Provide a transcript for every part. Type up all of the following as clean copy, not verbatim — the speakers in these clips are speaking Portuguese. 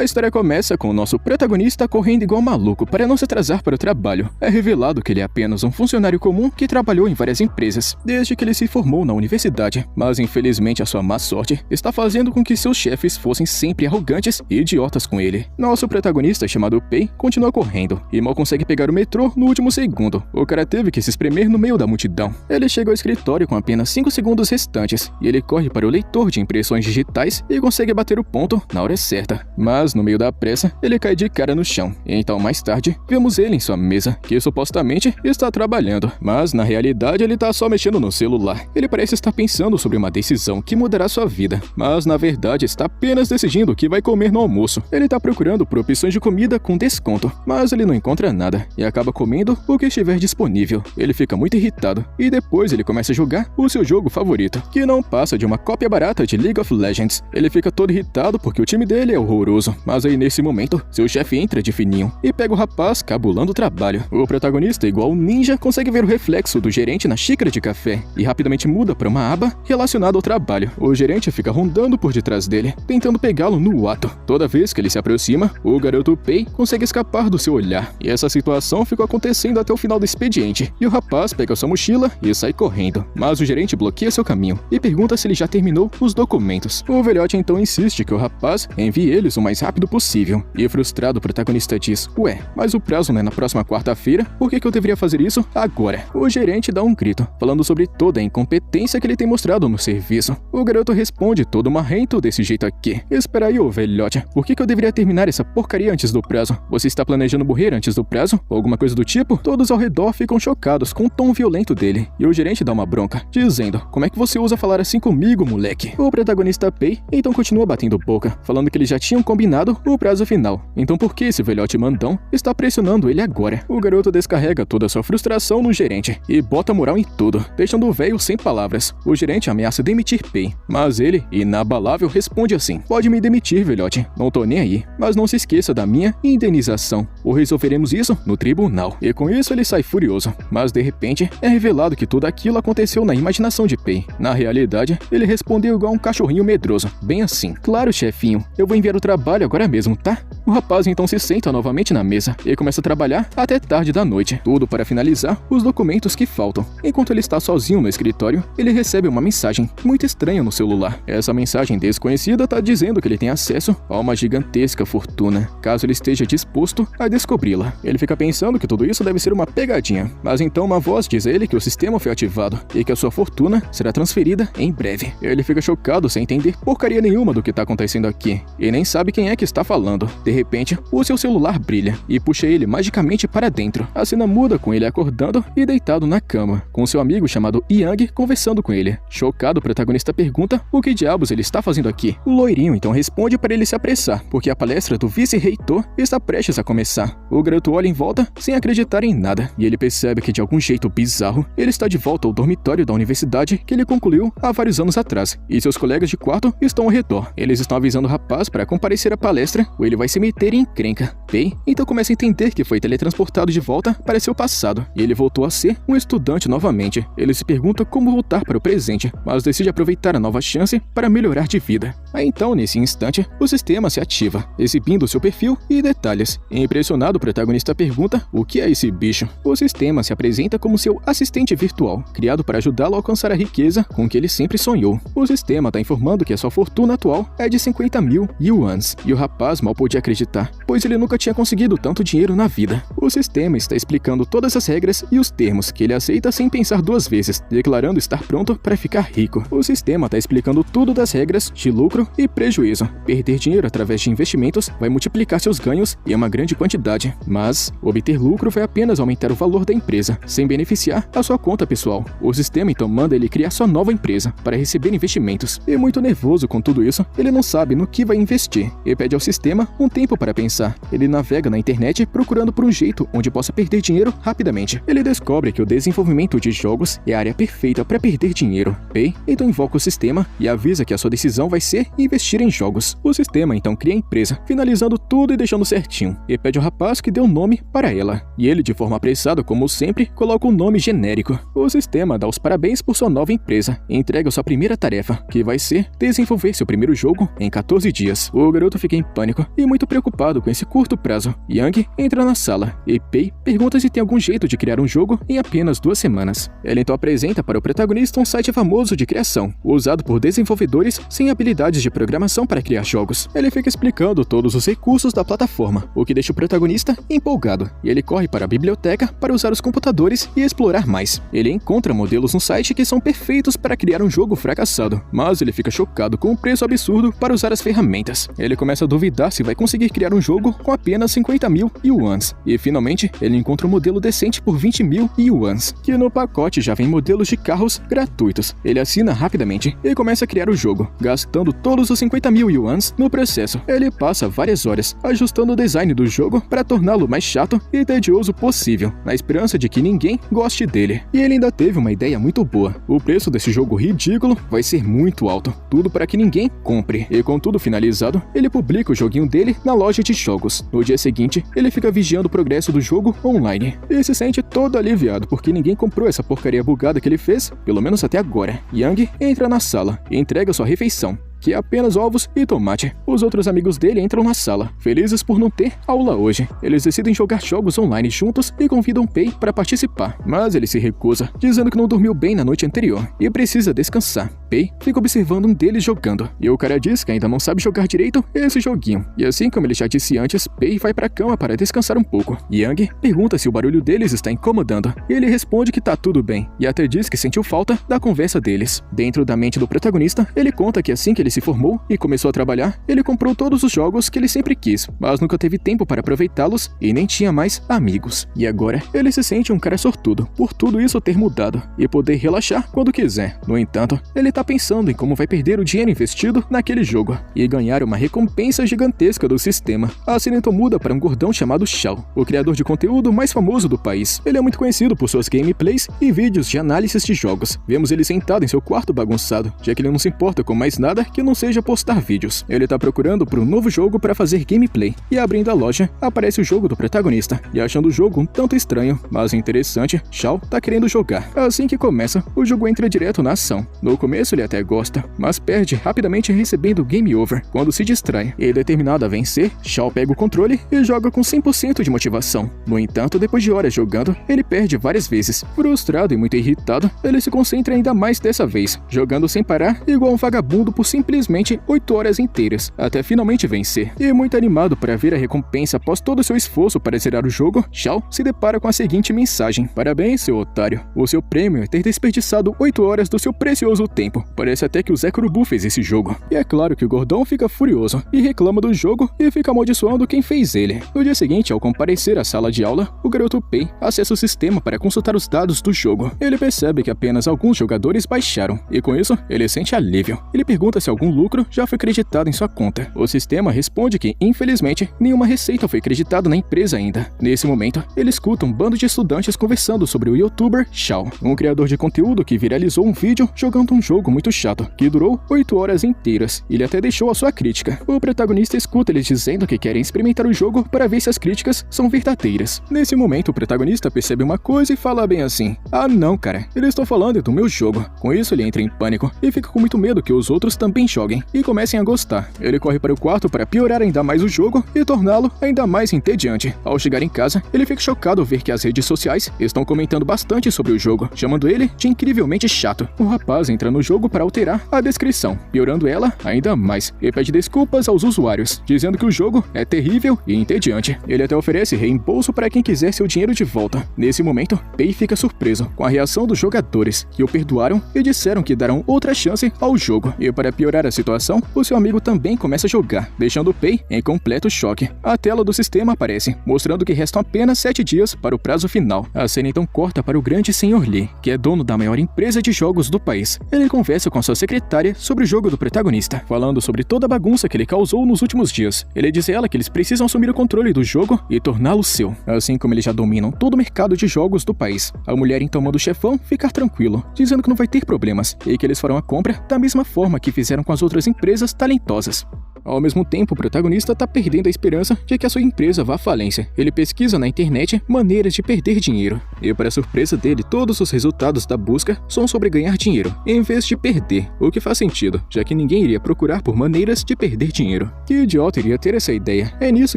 A história começa com o nosso protagonista correndo igual maluco para não se atrasar para o trabalho. É revelado que ele é apenas um funcionário comum que trabalhou em várias empresas, desde que ele se formou na universidade. Mas infelizmente a sua má sorte está fazendo com que seus chefes fossem sempre arrogantes e idiotas com ele. Nosso protagonista, chamado Pei, continua correndo e mal consegue pegar o metrô no último segundo. O cara teve que se espremer no meio da multidão. Ele chega ao escritório com apenas 5 segundos restantes e ele corre para o leitor de impressões digitais e consegue bater o ponto na hora certa. Mas no meio da pressa, ele cai de cara no chão. E então mais tarde, vemos ele em sua mesa, que supostamente está trabalhando. Mas na realidade ele está só mexendo no celular. Ele parece estar pensando sobre uma decisão que mudará sua vida. Mas na verdade está apenas decidindo o que vai comer no almoço. Ele está procurando por opções de comida com desconto, mas ele não encontra nada e acaba comendo o que estiver disponível. Ele fica muito irritado e depois ele começa a jogar o seu jogo favorito, que não passa de uma cópia barata de League of Legends. Ele fica todo irritado porque o time dele é horroroso, mas aí nesse momento, seu chefe entra de fininho e pega o rapaz cabulando o trabalho. O protagonista, igual um ninja, consegue ver o reflexo do gerente na xícara de café e rapidamente muda para uma aba relacionada ao trabalho. O gerente fica rondando por detrás dele, tentando pegá-lo no ato. Toda vez que ele se aproxima, o garoto Pei consegue escapar do seu olhar. E essa situação ficou acontecendo até o final do expediente, e o rapaz pega sua mochila e sai correndo. Mas o gerente bloqueia seu caminho e pergunta se ele já terminou os documentos. O velhote então insiste que o rapaz envie eles o mais rápido possível. E frustrado, o protagonista diz: ué, mas o prazo não é na próxima quarta-feira? Por que eu deveria fazer isso agora? O gerente dá um grito, falando sobre toda a incompetência que ele tem mostrado no serviço. O garoto responde todo marrento desse jeito aqui: espera aí, ô velhote, por que eu deveria terminar essa porcaria antes do prazo? Você está planejando morrer antes do prazo? Ou alguma coisa do tipo? Todos ao redor ficam chocados com o tom violento dele. E o gerente dá uma bronca, dizendo: como é que você ousa falar assim comigo, moleque? O protagonista Pei então continua batendo boca, falando que eles já tinham combinado o prazo final. Então por que esse velhote mandão está pressionando ele agora? O garoto descarrega toda a sua frustração no gerente e bota moral em tudo, deixando o velho sem palavras. O gerente ameaça demitir Pei, mas ele, inabalável, responde assim: pode me demitir, velhote, não tô nem aí, mas não se esqueça da minha indenização. Ou resolveremos isso no tribunal. E com isso ele sai furioso, mas de repente é revelado que tudo aquilo aconteceu na imaginação de Pei. Na realidade, ele respondeu igual um cachorrinho medroso, bem assim: claro, chefinho, eu vou enviar o trabalho agora mesmo, tá? O rapaz então se senta novamente na mesa e começa a trabalhar até tarde da noite, tudo para finalizar os documentos que faltam. Enquanto ele está sozinho no escritório, ele recebe uma mensagem muito estranha no celular. Essa mensagem desconhecida está dizendo que ele tem acesso a uma gigantesca fortuna, caso ele esteja disposto a descobri-la. Ele fica pensando que tudo isso deve ser uma pegadinha, mas então uma voz diz a ele que o sistema foi ativado e que a sua fortuna será transferida em breve. Ele fica chocado sem entender porcaria nenhuma do que está acontecendo aqui e nem sabe quem é que está falando. De repente, o seu celular brilha e puxa ele magicamente para dentro. A cena muda com ele acordando e deitado na cama, com seu amigo chamado Yang conversando com ele. Chocado, o protagonista pergunta o que diabos ele está fazendo aqui. O loirinho então responde para ele se apressar, porque a palestra do vice-reitor está prestes a começar. O garoto olha em volta sem acreditar em nada, e ele percebe que de algum jeito bizarro, ele está de volta ao dormitório da universidade que ele concluiu há vários anos atrás, e seus colegas de quarto estão ao redor. Eles estão avisando o rapaz para comparecer à palestra ou ele vai se meter em encrenca. Pei então começa a entender que foi teletransportado de volta para seu passado, e ele voltou a ser um estudante novamente. Ele se pergunta como voltar para o presente, mas decide aproveitar a nova chance para melhorar de vida. Aí então, nesse instante, o sistema se ativa, exibindo seu perfil e detalhes. Impressionado, o protagonista pergunta o que é esse bicho. O sistema se apresenta como seu assistente virtual, criado para ajudá-lo a alcançar a riqueza com que ele sempre sonhou. O sistema está informando que a sua fortuna atual é de 50.000 yuans, e o rapaz mal podia acreditar, pois ele nunca tinha conseguido tanto dinheiro na vida. O sistema está explicando todas as regras e os termos que ele aceita sem pensar duas vezes, declarando estar pronto para ficar rico. O sistema está explicando tudo das regras de lucro e prejuízo. Perder dinheiro através de investimentos vai multiplicar seus ganhos em uma grande quantidade, mas obter lucro vai apenas aumentar o valor da empresa, sem beneficiar a sua conta pessoal. O sistema então manda ele criar sua nova empresa para receber investimentos. E muito nervoso com tudo isso, ele não sabe no que vai investir e pede ao sistema um tempo para pensar. Ele navega na internet procurando por um jeito onde possa perder dinheiro rapidamente. Ele descobre que o desenvolvimento de jogos é a área perfeita para perder dinheiro. Pei então invoca o sistema e avisa que a sua decisão vai ser investir em jogos. O sistema então cria a empresa, finalizando tudo e deixando certinho, e pede ao rapaz que dê um nome para ela. E ele, de forma apressada como sempre, coloca um nome genérico. O sistema dá os parabéns por sua nova empresa e entrega sua primeira tarefa, que vai ser desenvolver seu primeiro jogo em 14 dias. O garoto fica em pânico e muito preocupado com esse curto prazo. Yang entra na sala e Pei pergunta se tem algum jeito de criar um jogo em apenas 2 semanas. Ela então apresenta para o protagonista um site famoso de criação, usado por desenvolvedores sem habilidades de programação para criar jogos. Ele fica explicando todos os recursos da plataforma, o que deixa o protagonista empolgado, e ele corre para a biblioteca para usar os computadores e explorar mais. Ele encontra modelos no site que são perfeitos para criar um jogo fracassado, mas ele fica chocado com o preço absurdo para usar as ferramentas. Ele começa a duvidar se vai conseguir criar um jogo com apenas 50.000 yuans, e finalmente ele encontra um modelo decente por 20.000 yuans, que no pacote já vem modelos de carros gratuitos. Ele assina rapidamente e começa a criar o jogo, gastando todos os 50.000 yuans no processo. Ele passa várias horas ajustando o design do jogo para torná-lo mais chato e tedioso possível, na esperança de que ninguém goste dele. E ele ainda teve uma ideia muito boa. O preço desse jogo ridículo vai ser muito alto, tudo para que ninguém compre. E com tudo finalizado, ele publica o joguinho dele na loja de jogos. No dia seguinte, ele fica vigiando o progresso do jogo online e se sente todo aliviado porque ninguém comprou essa porcaria bugada que ele fez, pelo menos até agora. Yang entra na sala e entrega sua refeição, que é apenas ovos e tomate. Os outros amigos dele entram na sala, felizes por não ter aula hoje. Eles decidem jogar jogos online juntos e convidam Pei para participar, mas ele se recusa, dizendo que não dormiu bem na noite anterior e precisa descansar. Pei fica observando um deles jogando, e o cara diz que ainda não sabe jogar direito esse joguinho. E assim como ele já disse antes, Pei vai pra cama para descansar um pouco. Yang pergunta se o barulho deles está incomodando, e ele responde que tá tudo bem, e até diz que sentiu falta da conversa deles. Dentro da mente do protagonista, ele conta que assim que ele se formou e começou a trabalhar, ele comprou todos os jogos que ele sempre quis, mas nunca teve tempo para aproveitá-los e nem tinha mais amigos. E agora, ele se sente um cara sortudo por tudo isso ter mudado e poder relaxar quando quiser. No entanto, ele tá pensando em como vai perder o dinheiro investido naquele jogo e ganhar uma recompensa gigantesca do sistema. A cena então muda para um gordão chamado Xiao, o criador de conteúdo mais famoso do país. Ele é muito conhecido por suas gameplays e vídeos de análises de jogos. Vemos ele sentado em seu quarto bagunçado, já que ele não se importa com mais nada que não seja postar vídeos. Ele tá procurando por um novo jogo para fazer gameplay, e abrindo a loja, aparece o jogo do protagonista, e achando o jogo um tanto estranho, mas interessante, Xiao tá querendo jogar. Assim que começa, o jogo entra direto na ação. No começo ele até gosta, mas perde rapidamente recebendo game over quando se distrai. E determinado a vencer, Xiao pega o controle e joga com 100% de motivação. No entanto, depois de horas jogando, ele perde várias vezes. Frustrado e muito irritado, ele se concentra ainda mais dessa vez, jogando sem parar igual um vagabundo por simplesmente 8 horas inteiras, até finalmente vencer. E muito animado para ver a recompensa após todo o seu esforço para zerar o jogo, Xiao se depara com a seguinte mensagem: "Parabéns, seu otário. O seu prêmio é ter desperdiçado 8 horas do seu precioso tempo. Parece até que o Zé Curubu fez esse jogo." E é claro que o gordão fica furioso e reclama do jogo e fica amaldiçoando quem fez ele. No dia seguinte, ao comparecer à sala de aula, o garoto Pei acessa o sistema para consultar os dados do jogo. Ele percebe que apenas alguns jogadores baixaram, e com isso, ele sente alívio. Ele pergunta se algum lucro já foi creditado em sua conta. O sistema responde que, infelizmente, nenhuma receita foi creditada na empresa ainda. Nesse momento, ele escuta um bando de estudantes conversando sobre o youtuber Xiao, um criador de conteúdo que viralizou um vídeo jogando um jogo muito chato, que durou 8 horas inteiras. Ele até deixou a sua crítica. O protagonista escuta eles dizendo que querem experimentar o jogo para ver se as críticas são verdadeiras. Nesse momento, o protagonista percebe uma coisa e fala bem assim: "Ah não, cara, eles estão falando do meu jogo." Com isso, ele entra em pânico e fica com muito medo que os outros também joguem e comecem a gostar. Ele corre para o quarto para piorar ainda mais o jogo e torná-lo ainda mais entediante. Ao chegar em casa, ele fica chocado ao ver que as redes sociais estão comentando bastante sobre o jogo, chamando ele de incrivelmente chato. O rapaz entra no jogo para alterar a descrição, piorando ela ainda mais, e pede desculpas aos usuários, dizendo que o jogo é terrível e entediante. Ele até oferece reembolso para quem quiser seu dinheiro de volta. Nesse momento, Pei fica surpreso com a reação dos jogadores, que o perdoaram e disseram que darão outra chance ao jogo. E para piorar a situação, o seu amigo também começa a jogar, deixando Pei em completo choque. A tela do sistema aparece, mostrando que restam apenas 7 dias para o prazo final. A cena então corta para o grande Sr. Lee, que é dono da maior empresa de jogos do país. Ele conversa com sua secretária sobre o jogo do protagonista, falando sobre toda a bagunça que ele causou nos últimos dias. Ele diz a ela que eles precisam assumir o controle do jogo e torná-lo seu, assim como eles já dominam todo o mercado de jogos do país. A mulher então manda o chefão ficar tranquilo, dizendo que não vai ter problemas e que eles farão a compra da mesma forma que fizeram com as outras empresas talentosas. Ao mesmo tempo, o protagonista tá perdendo a esperança de que a sua empresa vá à falência. Ele pesquisa na internet maneiras de perder dinheiro. E para surpresa dele, todos os resultados da busca são sobre ganhar dinheiro, em vez de perder, o que faz sentido, já que ninguém iria procurar por maneiras de perder dinheiro. Que idiota iria ter essa ideia? É nisso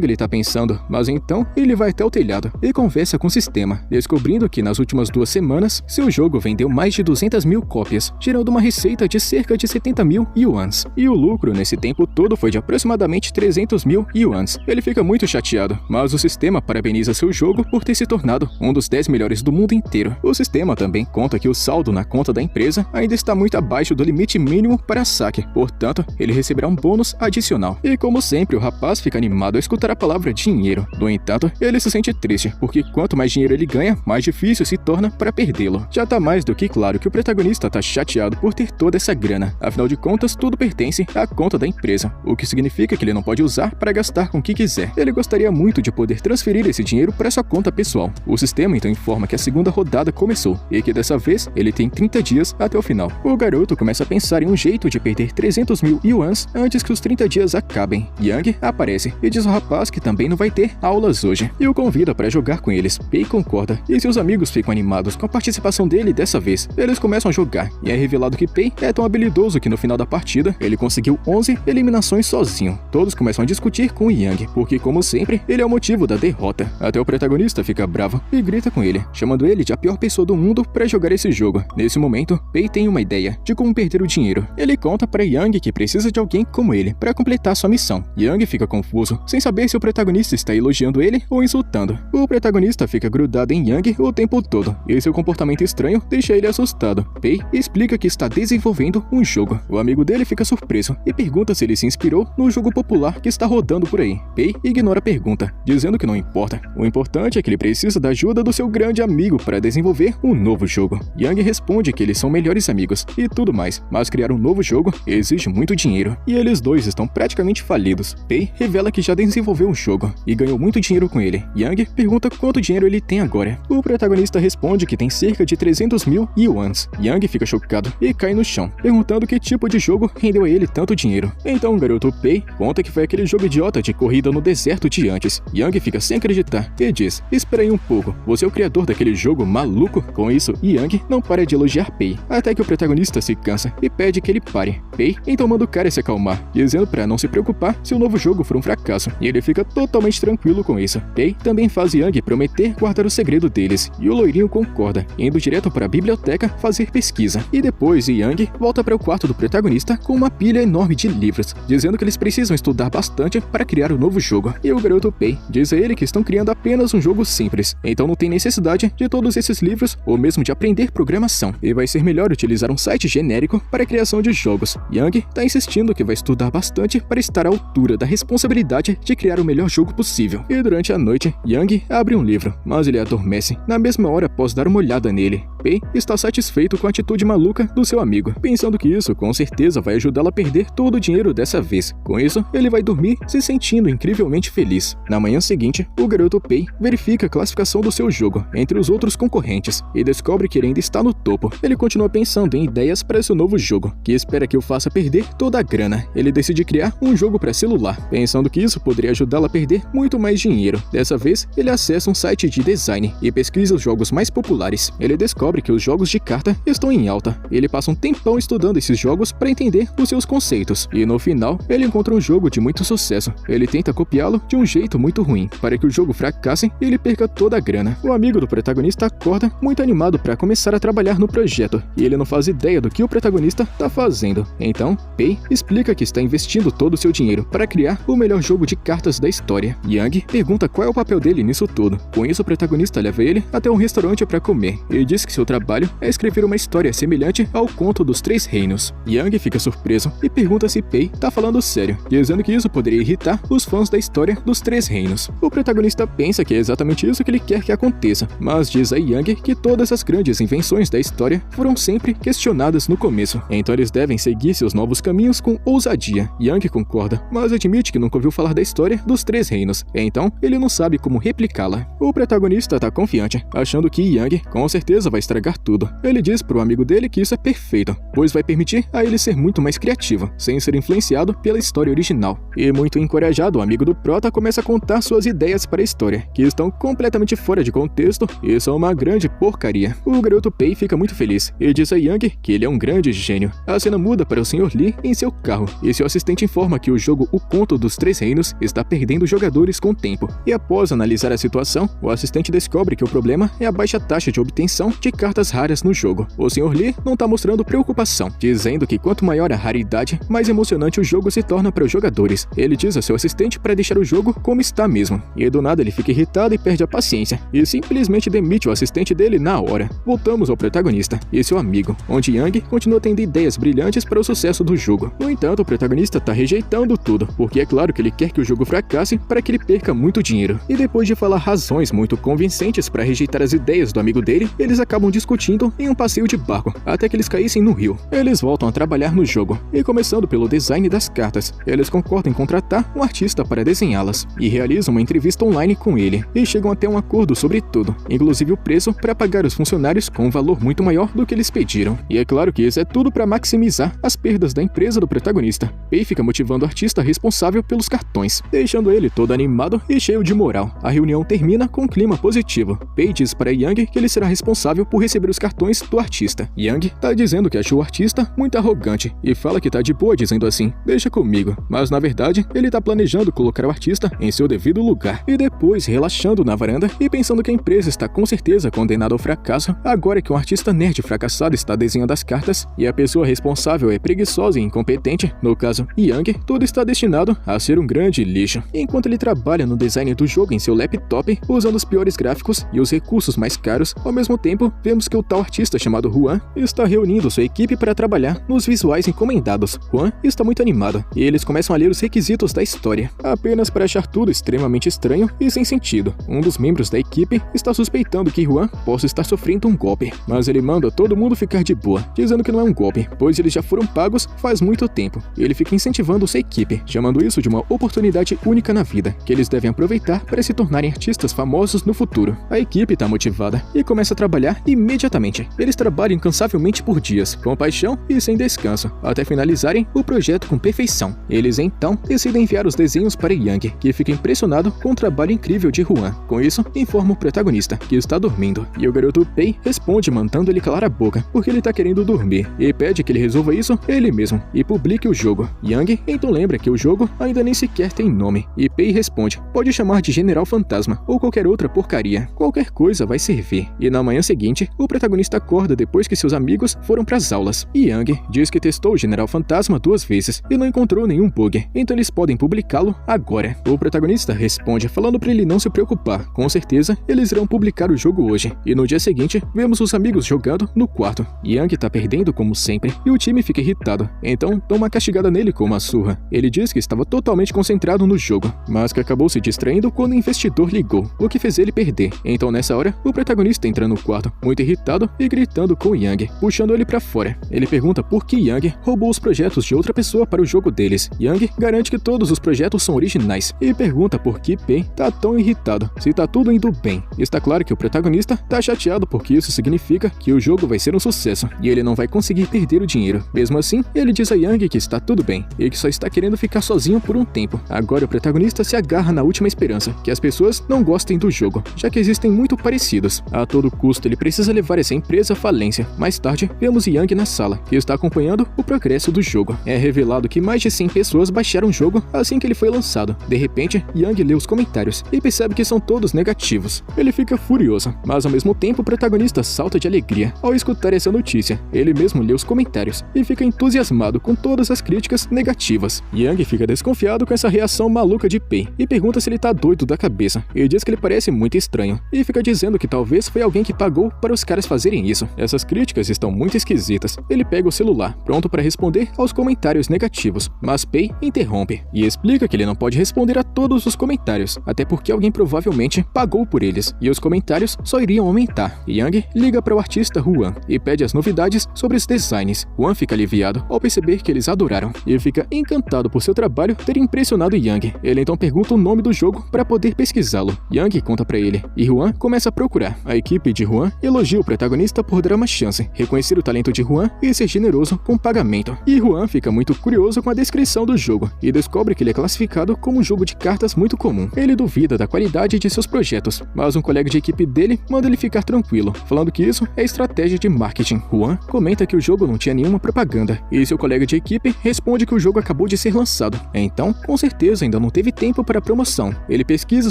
que ele tá pensando, mas então ele vai até o telhado e conversa com o sistema, descobrindo que nas últimas 2 semanas, seu jogo vendeu mais de 200 mil cópias, gerando uma receita de cerca de 70 mil yuans. E o lucro nesse tempo todo foi de aproximadamente 300 mil yuans. Ele fica muito chateado, mas o sistema parabeniza seu jogo por ter se tornado um dos 10 melhores do mundo inteiro. O sistema também conta que o saldo na conta da empresa ainda está muito abaixo do limite mínimo para saque, portanto, ele receberá um bônus adicional. E como sempre, o rapaz fica animado ao escutar a palavra dinheiro. No entanto, ele se sente triste, porque quanto mais dinheiro ele ganha, mais difícil se torna para perdê-lo. Já tá mais do que claro que o protagonista tá chateado por ter toda essa grana. Afinal de contas, tudo pertence à conta da empresa, o que significa que ele não pode usar para gastar com o que quiser. Ele gostaria muito de poder transferir esse dinheiro para sua conta pessoal. O sistema então informa que a segunda rodada começou e que dessa vez ele tem 30 dias até o final. O garoto começa a pensar em um jeito de perder 300 mil yuans antes que os 30 dias acabem. Yang aparece e diz ao rapaz que também não vai ter aulas hoje e o convida para jogar com eles. Pei concorda e seus amigos ficam animados com a participação dele dessa vez. Eles começam a jogar e é revelado que Pei é tão habilidoso que no final da partida ele conseguiu 11 eliminações sozinho. Todos começam a discutir com Yang, porque como sempre, ele é o motivo da derrota. Até o protagonista fica bravo e grita com ele, chamando ele de a pior pessoa do mundo para jogar esse jogo. Nesse momento, Pei tem uma ideia de como perder o dinheiro. Ele conta para Yang que precisa de alguém como ele para completar sua missão. Yang fica confuso, sem saber se o protagonista está elogiando ele ou insultando. O protagonista fica grudado em Yang o tempo todo, e seu comportamento estranho deixa ele assustado. Pei explica que está desenvolvendo um jogo. O amigo dele fica surpreso e pergunta se ele se inspirou no jogo popular que está rodando por aí. Pei ignora a pergunta, dizendo que não importa. O importante é que ele precisa da ajuda do seu grande amigo para desenvolver um novo jogo. Yang responde que eles são melhores amigos e tudo mais, mas criar um novo jogo exige muito dinheiro, e eles dois estão praticamente falidos. Pei revela que já desenvolveu um jogo e ganhou muito dinheiro com ele. Yang pergunta quanto dinheiro ele tem agora. O protagonista responde que tem cerca de 300 mil yuans. Yang fica chocado e cai no chão, perguntando que tipo de jogo rendeu a ele tanto dinheiro. Então o garoto Pei conta que foi aquele jogo idiota de corrida no deserto de antes. Yang fica sem acreditar e diz: espera aí um pouco, você é o criador daquele jogo maluco? Com isso, Yang não para de elogiar Pei, até que o protagonista se cansa e pede que ele pare. Pei então manda o cara se acalmar, dizendo para não se preocupar se o novo jogo for um fracasso, e ele fica totalmente tranquilo com isso. Pei também faz Yang prometer guardar o segredo deles, e o loirinho concorda, indo direto para a biblioteca fazer pesquisa. E depois Yang volta para o quarto do protagonista com uma pilha enorme de livros, dizendo que eles precisam estudar bastante para criar o novo jogo. E o garoto Pei diz a ele que estão criando apenas um jogo simples, então não tem necessidade de todos esses livros ou mesmo de aprender programação, e vai ser melhor utilizar um site genérico para a criação de jogos. Yang tá insistindo que vai estudar bastante para estar à altura da responsabilidade de criar o melhor jogo possível. E durante a noite, Yang abre um livro, mas ele adormece na mesma hora após dar uma olhada nele. Pei está satisfeito com a atitude maluca do seu amigo, pensando que isso com certeza vai ajudá-lo a perder todo o dinheiro dessa vez. Com isso, ele vai dormir se sentindo incrivelmente feliz. Na manhã seguinte, o garoto Pei verifica a classificação do seu jogo entre os outros concorrentes e descobre que ele ainda está no topo. Ele continua pensando em ideias para seu novo jogo, que espera que o faça perder toda a grana. Ele decide criar um jogo para celular, pensando que isso poderia ajudá-lo a perder muito mais dinheiro. Dessa vez, ele acessa um site de design e pesquisa os jogos mais populares. Ele descobre que os jogos de carta estão em alta. Ele passa um tempão estudando esses jogos para entender os seus conceitos, e no final, ele encontra um jogo de muito sucesso. Ele tenta copiá-lo de um jeito muito ruim, para que o jogo fracasse e ele perca toda a grana. O amigo do protagonista acorda muito animado para começar a trabalhar no projeto, e ele não faz ideia do que o protagonista está fazendo. Então, Pei explica que está investindo todo o seu dinheiro para criar o melhor jogo de cartas da história. Yang pergunta qual é o papel dele nisso tudo. Com isso, o protagonista leva ele até um restaurante para comer e diz que seu trabalho é escrever uma história semelhante ao Conto dos Três Reinos. Yang fica surpreso e pergunta se Pei tá falando sério, dizendo que isso poderia irritar os fãs da história dos Três Reinos. O protagonista pensa que é exatamente isso que ele quer que aconteça, mas diz a Yang que todas as grandes invenções da história foram sempre questionadas no começo, então eles devem seguir seus novos caminhos com ousadia. Yang concorda, mas admite que nunca ouviu falar da história dos Três Reinos, então ele não sabe como replicá-la. O protagonista tá confiante, achando que Yang com certeza vai estragar tudo. Ele diz pro amigo dele que isso é perfeito, pois vai permitir a ele ser muito mais criativo, sem ser influenciado pela pela história original. E muito encorajado, o amigo do prota começa a contar suas ideias para a história, que estão completamente fora de contexto e são uma grande porcaria. O garoto Pei fica muito feliz e diz a Yang que ele é um grande gênio. A cena muda para o Sr. Lee em seu carro e seu assistente informa que o jogo O Conto dos Três Reinos está perdendo jogadores com o tempo. E após analisar a situação, o assistente descobre que o problema é a baixa taxa de obtenção de cartas raras no jogo. O Sr. Lee não está mostrando preocupação, dizendo que quanto maior a raridade, mais emocionante o jogo se torna para os jogadores. Ele diz a seu assistente para deixar o jogo como está mesmo. E do nada ele fica irritado e perde a paciência, e simplesmente demite o assistente dele na hora. Voltamos ao protagonista e seu amigo, onde Yang continua tendo ideias brilhantes para o sucesso do jogo. No entanto, o protagonista está rejeitando tudo, porque é claro que ele quer que o jogo fracasse para que ele perca muito dinheiro. E depois de falar razões muito convincentes para rejeitar as ideias do amigo dele, eles acabam discutindo em um passeio de barco, até que eles caíssem no rio. Eles voltam a trabalhar no jogo, e começando pelo design das cartas, eles concordam em contratar um artista para desenhá-las, e realizam uma entrevista online com ele, e chegam até um acordo sobre tudo, inclusive o preço para pagar os funcionários com um valor muito maior do que eles pediram. E é claro que isso é tudo para maximizar as perdas da empresa do protagonista. Pei fica motivando o artista responsável pelos cartões, deixando ele todo animado e cheio de moral. A reunião termina com um clima positivo. Pei diz para Yang que ele será responsável por receber os cartões do artista. Yang tá dizendo que achou o artista muito arrogante e fala que tá de boa dizendo assim, deixa comigo, mas na verdade ele tá planejando colocar o artista em seu devido lugar. E depois, relaxando na varanda e pensando que a empresa está com certeza condenada ao fracasso, agora que um artista nerd fracassado está desenhando as cartas e a pessoa responsável é preguiçosa e incompetente, no caso Yang, tudo está destinado a ser um grande lixo. Enquanto ele trabalha no design do jogo em seu laptop, usando os piores gráficos e os recursos mais caros, ao mesmo tempo, vemos que o tal artista chamado Juan está reunindo sua equipe para trabalhar nos visuais encomendados. Juan está muito animado, e eles começam a ler os requisitos da história, apenas para achar tudo extremamente estranho e sem sentido. Um dos membros da equipe está suspeitando que Juan possa estar sofrendo um golpe, mas ele manda todo mundo ficar de boa, dizendo que não é um golpe, pois eles já foram pagos faz muito tempo. Ele fica incentivando sua equipe, chamando isso de uma oportunidade única na vida, que eles devem aproveitar para se tornarem artistas famosos no futuro. A equipe está motivada e começa a trabalhar imediatamente. Eles trabalham incansavelmente por dias, com paixão e sem descanso, até finalizarem o projeto com perfeição. Eles então decidem enviar os desenhos para Yang, que fica impressionado com o trabalho incrível de Juan. Com isso, informa o protagonista, que está dormindo, e o garoto Pei responde mandando ele calar a boca, porque ele está querendo dormir, e pede que ele resolva isso ele mesmo, e publique o jogo. Yang então lembra que o jogo ainda nem sequer tem nome, e Pei responde, pode chamar de General Fantasma, ou qualquer outra porcaria, qualquer coisa vai servir. E na manhã seguinte, o protagonista acorda depois que seus amigos foram para as aulas, e Yang diz que testou o General Fantasma 2 vezes, e não encontrou nenhum bug, então eles podem publicá-lo agora. O protagonista responde falando para ele não se preocupar, com certeza eles irão publicar o jogo hoje, e no dia seguinte, vemos os amigos jogando no quarto. Yang tá perdendo como sempre, e o time fica irritado, então dá uma castigada nele com uma surra. Ele diz que estava totalmente concentrado no jogo, mas que acabou se distraindo quando o investidor ligou, o que fez ele perder. Então nessa hora, o protagonista entra no quarto, muito irritado e gritando com Yang, puxando ele pra fora. Ele pergunta por que Yang roubou os projetos de outra pessoa para o jogo deles. Yang garante que todos os projetos são originais, e pergunta por que Pei tá tão irritado, se tá tudo indo bem. Está claro que o protagonista tá chateado porque isso significa que o jogo vai ser um sucesso, e ele não vai conseguir perder o dinheiro. Mesmo assim, ele diz a Yang que está tudo bem, e que só está querendo ficar sozinho por um tempo. Agora o protagonista se agarra na última esperança, que as pessoas não gostem do jogo, já que existem muito parecidos. A todo custo ele precisa levar essa empresa à falência. Mais tarde, vemos Yang na sala, que está acompanhando o progresso do jogo. É revelado que mais de 100 pessoas baixaram o jogo assim que ele foi lançado. De repente, Yang lê os comentários e percebe que são todos negativos. Ele fica furioso, mas ao mesmo tempo o protagonista salta de alegria ao escutar essa notícia. Ele mesmo lê os comentários e fica entusiasmado com todas as críticas negativas. Yang fica desconfiado com essa reação maluca de Pei e pergunta se ele tá doido da cabeça, e diz que ele parece muito estranho, e fica dizendo que talvez foi alguém que pagou para os caras fazerem isso. Essas críticas estão muito esquisitas. Ele pega o celular, pronto para responder aos comentários negativos, mas Pei interrompe e explica que ele não pode responder a todos os comentários, até porque alguém provavelmente pagou por eles, e os comentários só iriam aumentar. Yang liga para o artista Juan e pede as novidades sobre os designs. Juan fica aliviado ao perceber que eles adoraram, e fica encantado por seu trabalho ter impressionado Yang. Ele então pergunta o nome do jogo para poder pesquisá-lo. Yang conta para ele, e Juan começa a procurar. A equipe de Juan elogia o protagonista por dar uma chance, reconhecer o talento de Juan e ser generoso com o pagamento. E Juan fica muito curioso com a descrição do jogo e descobre que ele é classificado como um jogo de cartas muito comum. Ele duvida da qualidade de seus projetos, mas um colega de equipe dele manda ele ficar tranquilo, falando que isso é estratégia de marketing. Juan comenta que o jogo não tinha nenhuma propaganda, e seu colega de equipe responde que o jogo acabou de ser lançado, então com certeza ainda não teve tempo para a promoção. Ele pesquisa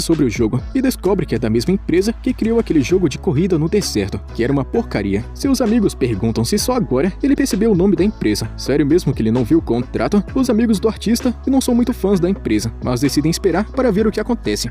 sobre o jogo e descobre que é da mesma empresa que criou aquele jogo de corrida no deserto, que era uma porcaria. Seus amigos perguntam se só agora ele percebeu o nome da empresa. Sério mesmo que ele não viu o contrato? Os amigos do artista não são muito fãs da empresa, mas decidem esperar para ver o que acontece.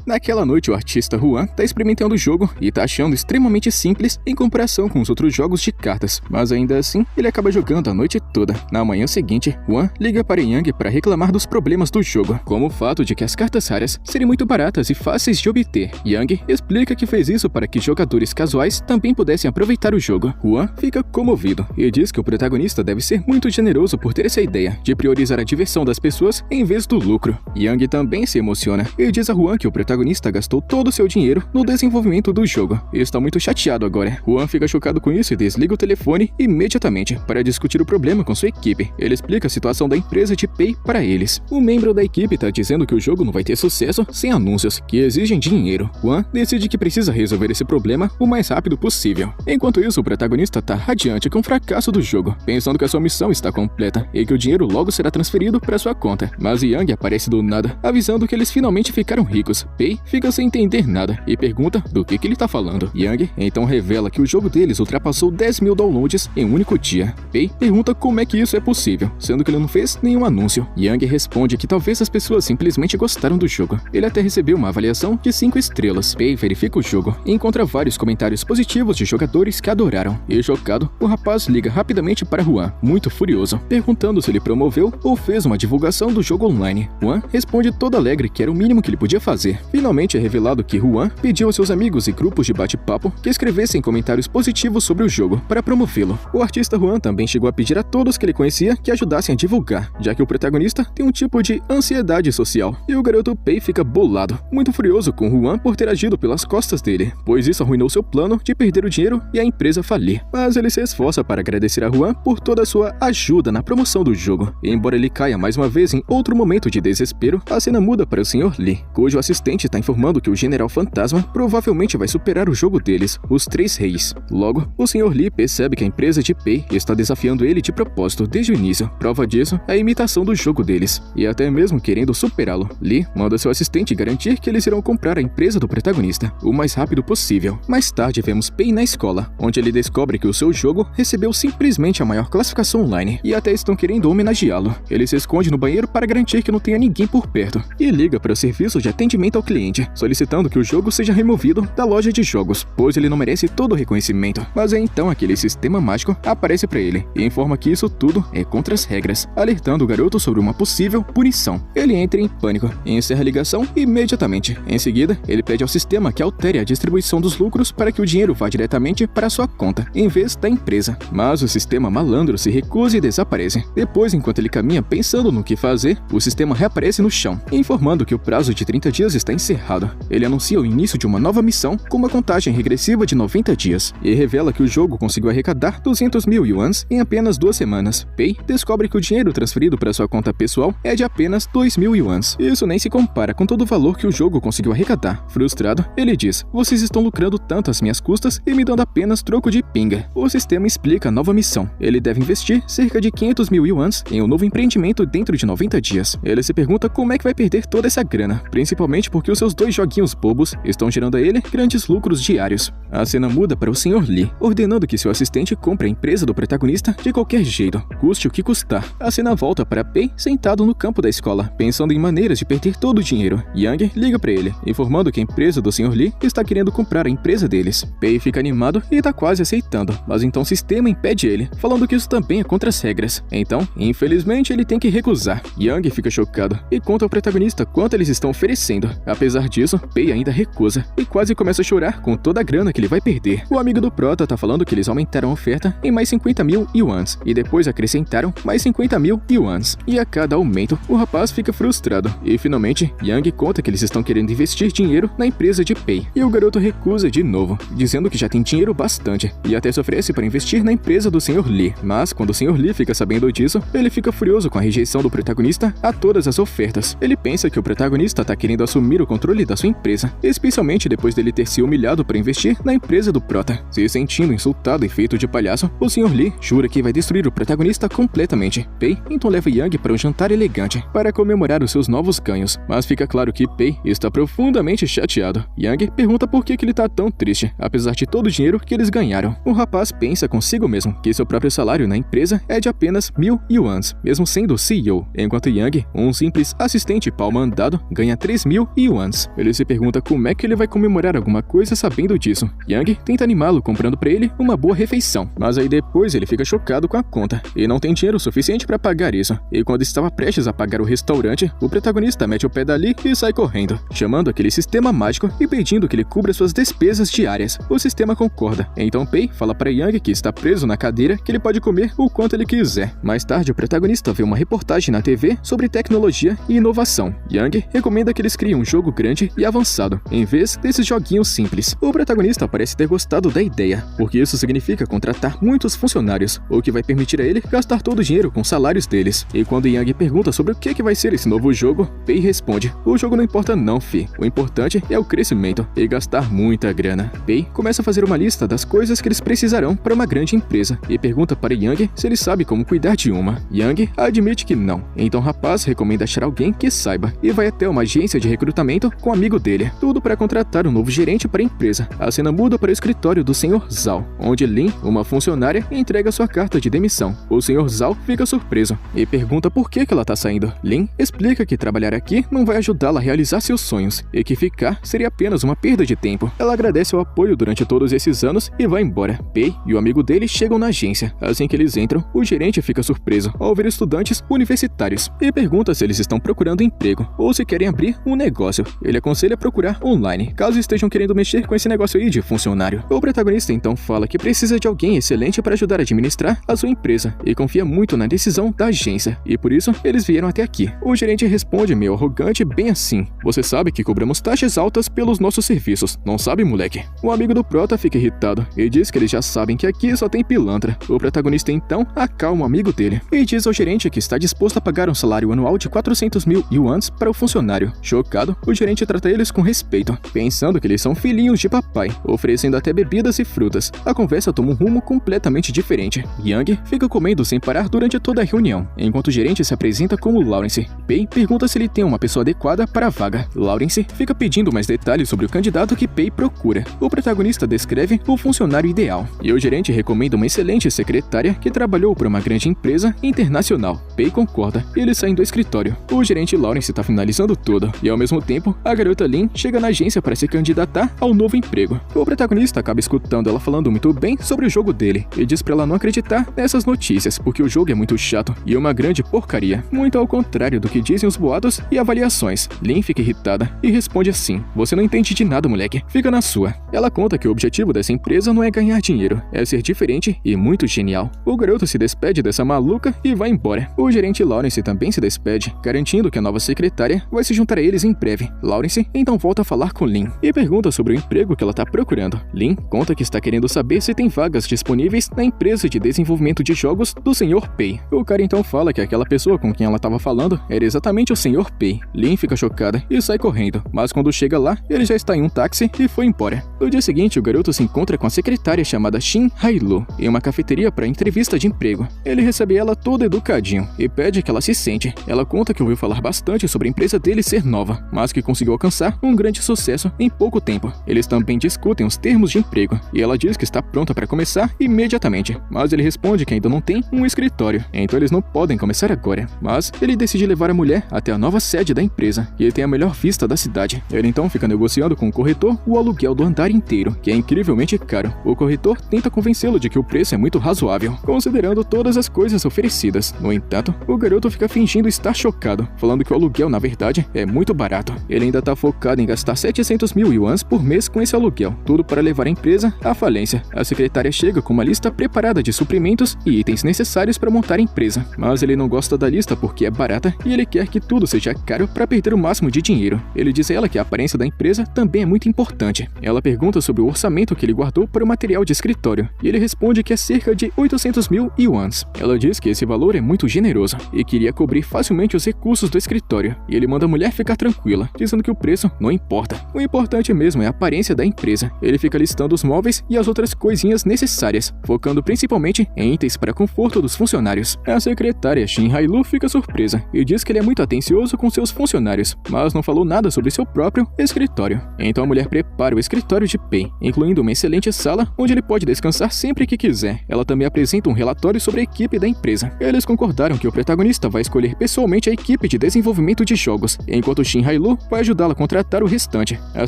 Naquela noite, o artista Juan tá experimentando o jogo e tá achando extremamente simples em comparação com os outros jogos de cartas, mas ainda assim, ele acaba jogando a noite toda. Na manhã seguinte, Juan liga para Yang para reclamar dos problemas do jogo, como o fato de que as cartas raras serem muito baratas e fáceis de obter. Yang explica que fez isso para que jogadores casuais também pudessem aproveitar o jogo. Juan fica comovido e diz que o protagonista deve ser muito generoso por ter essa ideia de priorizar a diversão das pessoas em vez do lucro. Yang também se emociona e diz a Juan que o protagonista gastou todo o seu dinheiro no desenvolvimento do jogo e está muito chateado agora. Juan fica chocado com isso e desliga o telefone imediatamente para discutir o problema com sua equipe. Ele explica a situação da empresa de Pay para eles. Um membro da equipe está dizendo que o jogo não vai ter sucesso sem anúncios que exigem dinheiro. Juan decide que precisa resolver esse problema o mais rápido possível. Enquanto isso, o protagonista está radiante com o fracasso do jogo, pensando que a sua missão está completa e que o dinheiro logo será transferido para sua conta. Mas Yang aparece do nada, avisando que eles finalmente ficaram ricos. Pay fica sem entender nada e pergunta do que ele tá falando. Yang então revela que o jogo deles ultrapassou 10 mil downloads em um único dia. Pay pergunta como é que isso é possível, sendo que ele não fez nenhum anúncio. Yang responde que talvez as pessoas simplesmente gostaram do jogo. Ele até recebeu uma avaliação de 5 estrelas. Pay verifica o jogo e encontra vários comentários positivos de jogadores que adoraram. E chocado, o rapaz liga rapidamente para Juan, muito furioso, perguntando se ele promoveu ou fez uma divulgação do jogo online. Juan responde todo alegre que era o mínimo que ele podia fazer. Finalmente é revelado que Juan pediu aos seus amigos e grupos de bate-papo que escrevessem comentários positivos sobre o jogo para promovê-lo. O artista Juan também chegou a pedir a todos que ele conhecia que ajudassem a divulgar, já que o protagonista tem um tipo de ansiedade social. E o garoto Pay fica bolado, muito furioso com Juan por ter agido pelas costas dele, pois isso arruinou seu plano de perder o dinheiro e a empresa falir. Mas ele se esforça para agradecer a Juan por toda a sua ajuda na promoção do jogo. E embora ele caia mais uma vez em outro momento de desespero, a cena muda para o Sr. Lee, cujo assistente está informando que o General Fantasma provavelmente vai superar o jogo deles, os Três Reis. Logo, o Sr. Lee percebe que a empresa de Pay está desafiando ele de propósito desde o início. Prova disso é a imitação do jogo deles, e até mesmo querendo superá-lo. Lee manda seu assistente garantir que eles irão comprar a empresa do protagonista o mais rápido possível. Mais tarde vemos Pay na escola, onde ele descobre que o seu jogo recebeu simplesmente a maior classificação online, e até estão querendo homenageá-lo. Ele se esconde no banheiro para garantir que não tenha ninguém por perto, e liga para o serviço de atendimento ao cliente, solicitando que o jogo seja removido da loja de jogos, pois ele não merece todo o reconhecimento. Mas é então aquele sistema mágico aparece para ele e informa que isso tudo é contra as regras, alertando o garoto sobre uma possível punição. Ele entra em pânico e encerra a ligação imediatamente. Em seguida, ele pede ao sistema que altere a distribuição dos lucros para que o dinheiro vá diretamente para sua conta, em vez da empresa. Mas o sistema malandro se recusa e desaparece. Depois, enquanto ele caminha pensando no que fazer, o sistema reaparece no chão, informando que o prazo de 30 dias está encerrado. Ele anuncia o início de uma nova missão com uma contagem regressiva de 90 dias e revela que o jogo conseguiu arrecadar 200 mil yuans em apenas 2 semanas. Pay descobre que o dinheiro transferido para sua conta pessoal é de apenas 2 mil yuans. Isso nem se compara com todo o valor que o jogo conseguiu arrecadar. Frustrado, ele diz: "Vocês estão lucrando tanto às minhas custas e me dando apenas troco de pinga." O sistema explica a nova missão. Ele deve investir cerca de 500 mil yuans em um novo empreendimento dentro de 90 dias. Ele se pergunta como é que vai perder toda essa grana, principalmente porque os seus 2 joguinhos bobos estão gerando a ele grandes lucros diários. A cena muda para o Sr. Lee, ordenando que seu assistente compre a empresa do protagonista de qualquer jeito, custe o que custar. A cena volta para Pay sentado no campo da escola, pensando em maneiras de perder todo o dinheiro. Yang liga para ele, informando que a empresa do Sr. Lee está querendo comprar a empresa deles. Pay fica animado e está quase aceitando, mas então o sistema impede ele, falando que isso também é contra as regras. Então, infelizmente, ele tem que recusar. Yang fica chocado e conta ao protagonista quanto eles estão oferecendo. A Apesar disso, Pei ainda recusa e quase começa a chorar com toda a grana que ele vai perder. O amigo do Prota tá falando que eles aumentaram a oferta em mais 50 mil yuans e depois acrescentaram mais 50 mil yuans. E a cada aumento, o rapaz fica frustrado. E finalmente, Yang conta que eles estão querendo investir dinheiro na empresa de Pei. E o garoto recusa de novo, dizendo que já tem dinheiro bastante e até se oferece para investir na empresa do Sr. Lee. Mas quando o Sr. Lee fica sabendo disso, ele fica furioso com a rejeição do protagonista a todas as ofertas. Ele pensa que o protagonista tá querendo assumir o controle da sua empresa, especialmente depois dele ter se humilhado para investir na empresa do Prota. Se sentindo insultado e feito de palhaço, o Sr. Lee jura que vai destruir o protagonista completamente. Pei então leva Yang para um jantar elegante para comemorar os seus novos ganhos, mas fica claro que Pei está profundamente chateado. Yang pergunta por que ele tá tão triste, apesar de todo o dinheiro que eles ganharam. O rapaz pensa consigo mesmo que seu próprio salário na empresa é de apenas 1000 yuans, mesmo sendo CEO, enquanto Yang, um simples assistente pau-mandado, ganha 3000 yuans. Ele se pergunta como é que ele vai comemorar alguma coisa sabendo disso. Yang tenta animá-lo comprando para ele uma boa refeição, mas aí depois ele fica chocado com a conta e não tem dinheiro suficiente para pagar isso. E quando estava prestes a pagar o restaurante, o protagonista mete o pé dali e sai correndo, chamando aquele sistema mágico e pedindo que ele cubra suas despesas diárias. O sistema concorda. Então Pei fala para Yang que está preso na cadeira que ele pode comer o quanto ele quiser. Mais tarde, o protagonista vê uma reportagem na TV sobre tecnologia e inovação. Yang recomenda que eles criem um jogo grande e avançado, em vez desses joguinhos simples. O protagonista parece ter gostado da ideia, porque isso significa contratar muitos funcionários, o que vai permitir a ele gastar todo o dinheiro com os salários deles. E quando Yang pergunta sobre o que vai ser esse novo jogo, Pei responde: o jogo não importa não, fi. O importante é o crescimento e gastar muita grana. Pei começa a fazer uma lista das coisas que eles precisarão para uma grande empresa e pergunta para Yang se ele sabe como cuidar de uma. Yang admite que não, então o rapaz recomenda achar alguém que saiba e vai até uma agência de recrutamento com um amigo dele, tudo para contratar um novo gerente para a empresa. A cena muda para o escritório do Sr. Zhao, onde Lin, uma funcionária, entrega sua carta de demissão. O Sr. Zhao fica surpreso e pergunta por que ela tá saindo. Lin explica que trabalhar aqui não vai ajudá-la a realizar seus sonhos e que ficar seria apenas uma perda de tempo. Ela agradece o apoio durante todos esses anos e vai embora. Pei e o amigo dele chegam na agência. Assim que eles entram, o gerente fica surpreso ao ver estudantes universitários e pergunta se eles estão procurando emprego ou se querem abrir um negócio. Ele aconselha a procurar online, caso estejam querendo mexer com esse negócio aí de funcionário. O protagonista então fala que precisa de alguém excelente para ajudar a administrar a sua empresa e confia muito na decisão da agência, e por isso eles vieram até aqui. O gerente responde meio arrogante, bem assim: você sabe que cobramos taxas altas pelos nossos serviços, não sabe, moleque? O amigo do Prota fica irritado e diz que eles já sabem que aqui só tem pilantra. O protagonista então acalma o amigo dele e diz ao gerente que está disposto a pagar um salário anual de 400 mil yuans para o funcionário. Chocado, o gerente trata eles com respeito, pensando que eles são filhinhos de papai, oferecendo até bebidas e frutas. A conversa toma um rumo completamente diferente. Yang fica comendo sem parar durante toda a reunião, enquanto o gerente se apresenta como Lawrence. Pei pergunta se ele tem uma pessoa adequada para a vaga. Lawrence fica pedindo mais detalhes sobre o candidato que Pei procura. O protagonista descreve o funcionário ideal, e o gerente recomenda uma excelente secretária que trabalhou para uma grande empresa internacional. Pei concorda e eles saem do escritório. O gerente Lawrence está finalizando tudo, e ao mesmo tempo, a garota Lin chega na agência para se candidatar ao novo emprego. O protagonista acaba escutando ela falando muito bem sobre o jogo dele e diz para ela não acreditar nessas notícias, porque o jogo é muito chato e uma grande porcaria, muito ao contrário do que dizem os boatos e avaliações. Lin fica irritada e responde assim: você não entende de nada, moleque, fica na sua. Ela conta que o objetivo dessa empresa não é ganhar dinheiro, é ser diferente e muito genial. O garoto se despede dessa maluca e vai embora. O gerente Lawrence também se despede, garantindo que a nova secretária vai se juntar a eles em breve. Lawrence então volta a falar com Lin e pergunta sobre o emprego que ela está procurando. Lin conta que está querendo saber se tem vagas disponíveis na empresa de desenvolvimento de jogos do Sr. Pei. O cara então fala que aquela pessoa com quem ela estava falando era exatamente o Sr. Pei. Lin fica chocada e sai correndo, mas quando chega lá, ele já está em um táxi e foi embora. No dia seguinte, o garoto se encontra com a secretária chamada Shin Hailu em uma cafeteria para entrevista de emprego. Ele recebe ela todo educadinho e pede que ela se sente. Ela conta que ouviu falar bastante sobre a empresa dele ser nova, mas que conseguiu alcançar um grande sucesso em pouco tempo. Eles também discutem os termos de emprego e ela diz que está pronta para começar imediatamente, mas ele responde que ainda não tem um escritório, então eles não podem começar agora. Mas ele decide levar a mulher até a nova sede da empresa, que tem a melhor vista da cidade. Ele então fica negociando com o corretor o aluguel do andar celular inteiro, que é incrivelmente caro. O corretor tenta convencê-lo de que o preço é muito razoável, considerando todas as coisas oferecidas. No entanto, o garoto fica fingindo estar chocado, falando que o aluguel, na verdade, é muito barato. Ele ainda tá focado em gastar 700 mil yuans por mês com esse aluguel, tudo para levar a empresa à falência. A secretária chega com uma lista preparada de suprimentos e itens necessários para montar a empresa, mas ele não gosta da lista porque é barata e ele quer que tudo seja caro para perder o máximo de dinheiro. Ele diz a ela que a aparência da empresa também é muito importante. Ela pergunta sobre o orçamento que ele guardou para o material de escritório e ele responde que é cerca de 800 mil yuans. Ela diz que esse valor é muito generoso e queria cobrir facilmente os recursos do escritório, e ele manda a mulher ficar tranquila, dizendo que o preço não importa. O importante mesmo é a aparência da empresa. Ele fica listando os móveis e as outras coisinhas necessárias, focando principalmente em itens para conforto dos funcionários. A secretária Shin Hailu fica surpresa e diz que ele é muito atencioso com seus funcionários, mas não falou nada sobre seu próprio escritório. Então a mulher prepara o escritório de Pei, incluindo uma excelente sala onde ele pode descansar sempre que quiser. Ela também apresenta um relatório sobre a equipe da empresa. Eles concordaram que o protagonista vai escolher pessoalmente a equipe de desenvolvimento de jogos, enquanto Shin Hailu vai ajudá-la a contratar o restante. A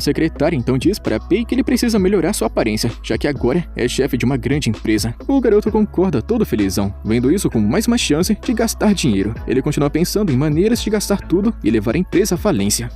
secretária então diz para Pei que ele precisa melhorar sua aparência, já que agora é chefe de uma grande empresa. O garoto concorda todo felizão, vendo isso como mais uma chance de gastar dinheiro. Ele continua pensando em maneiras de gastar tudo e levar a empresa à falência.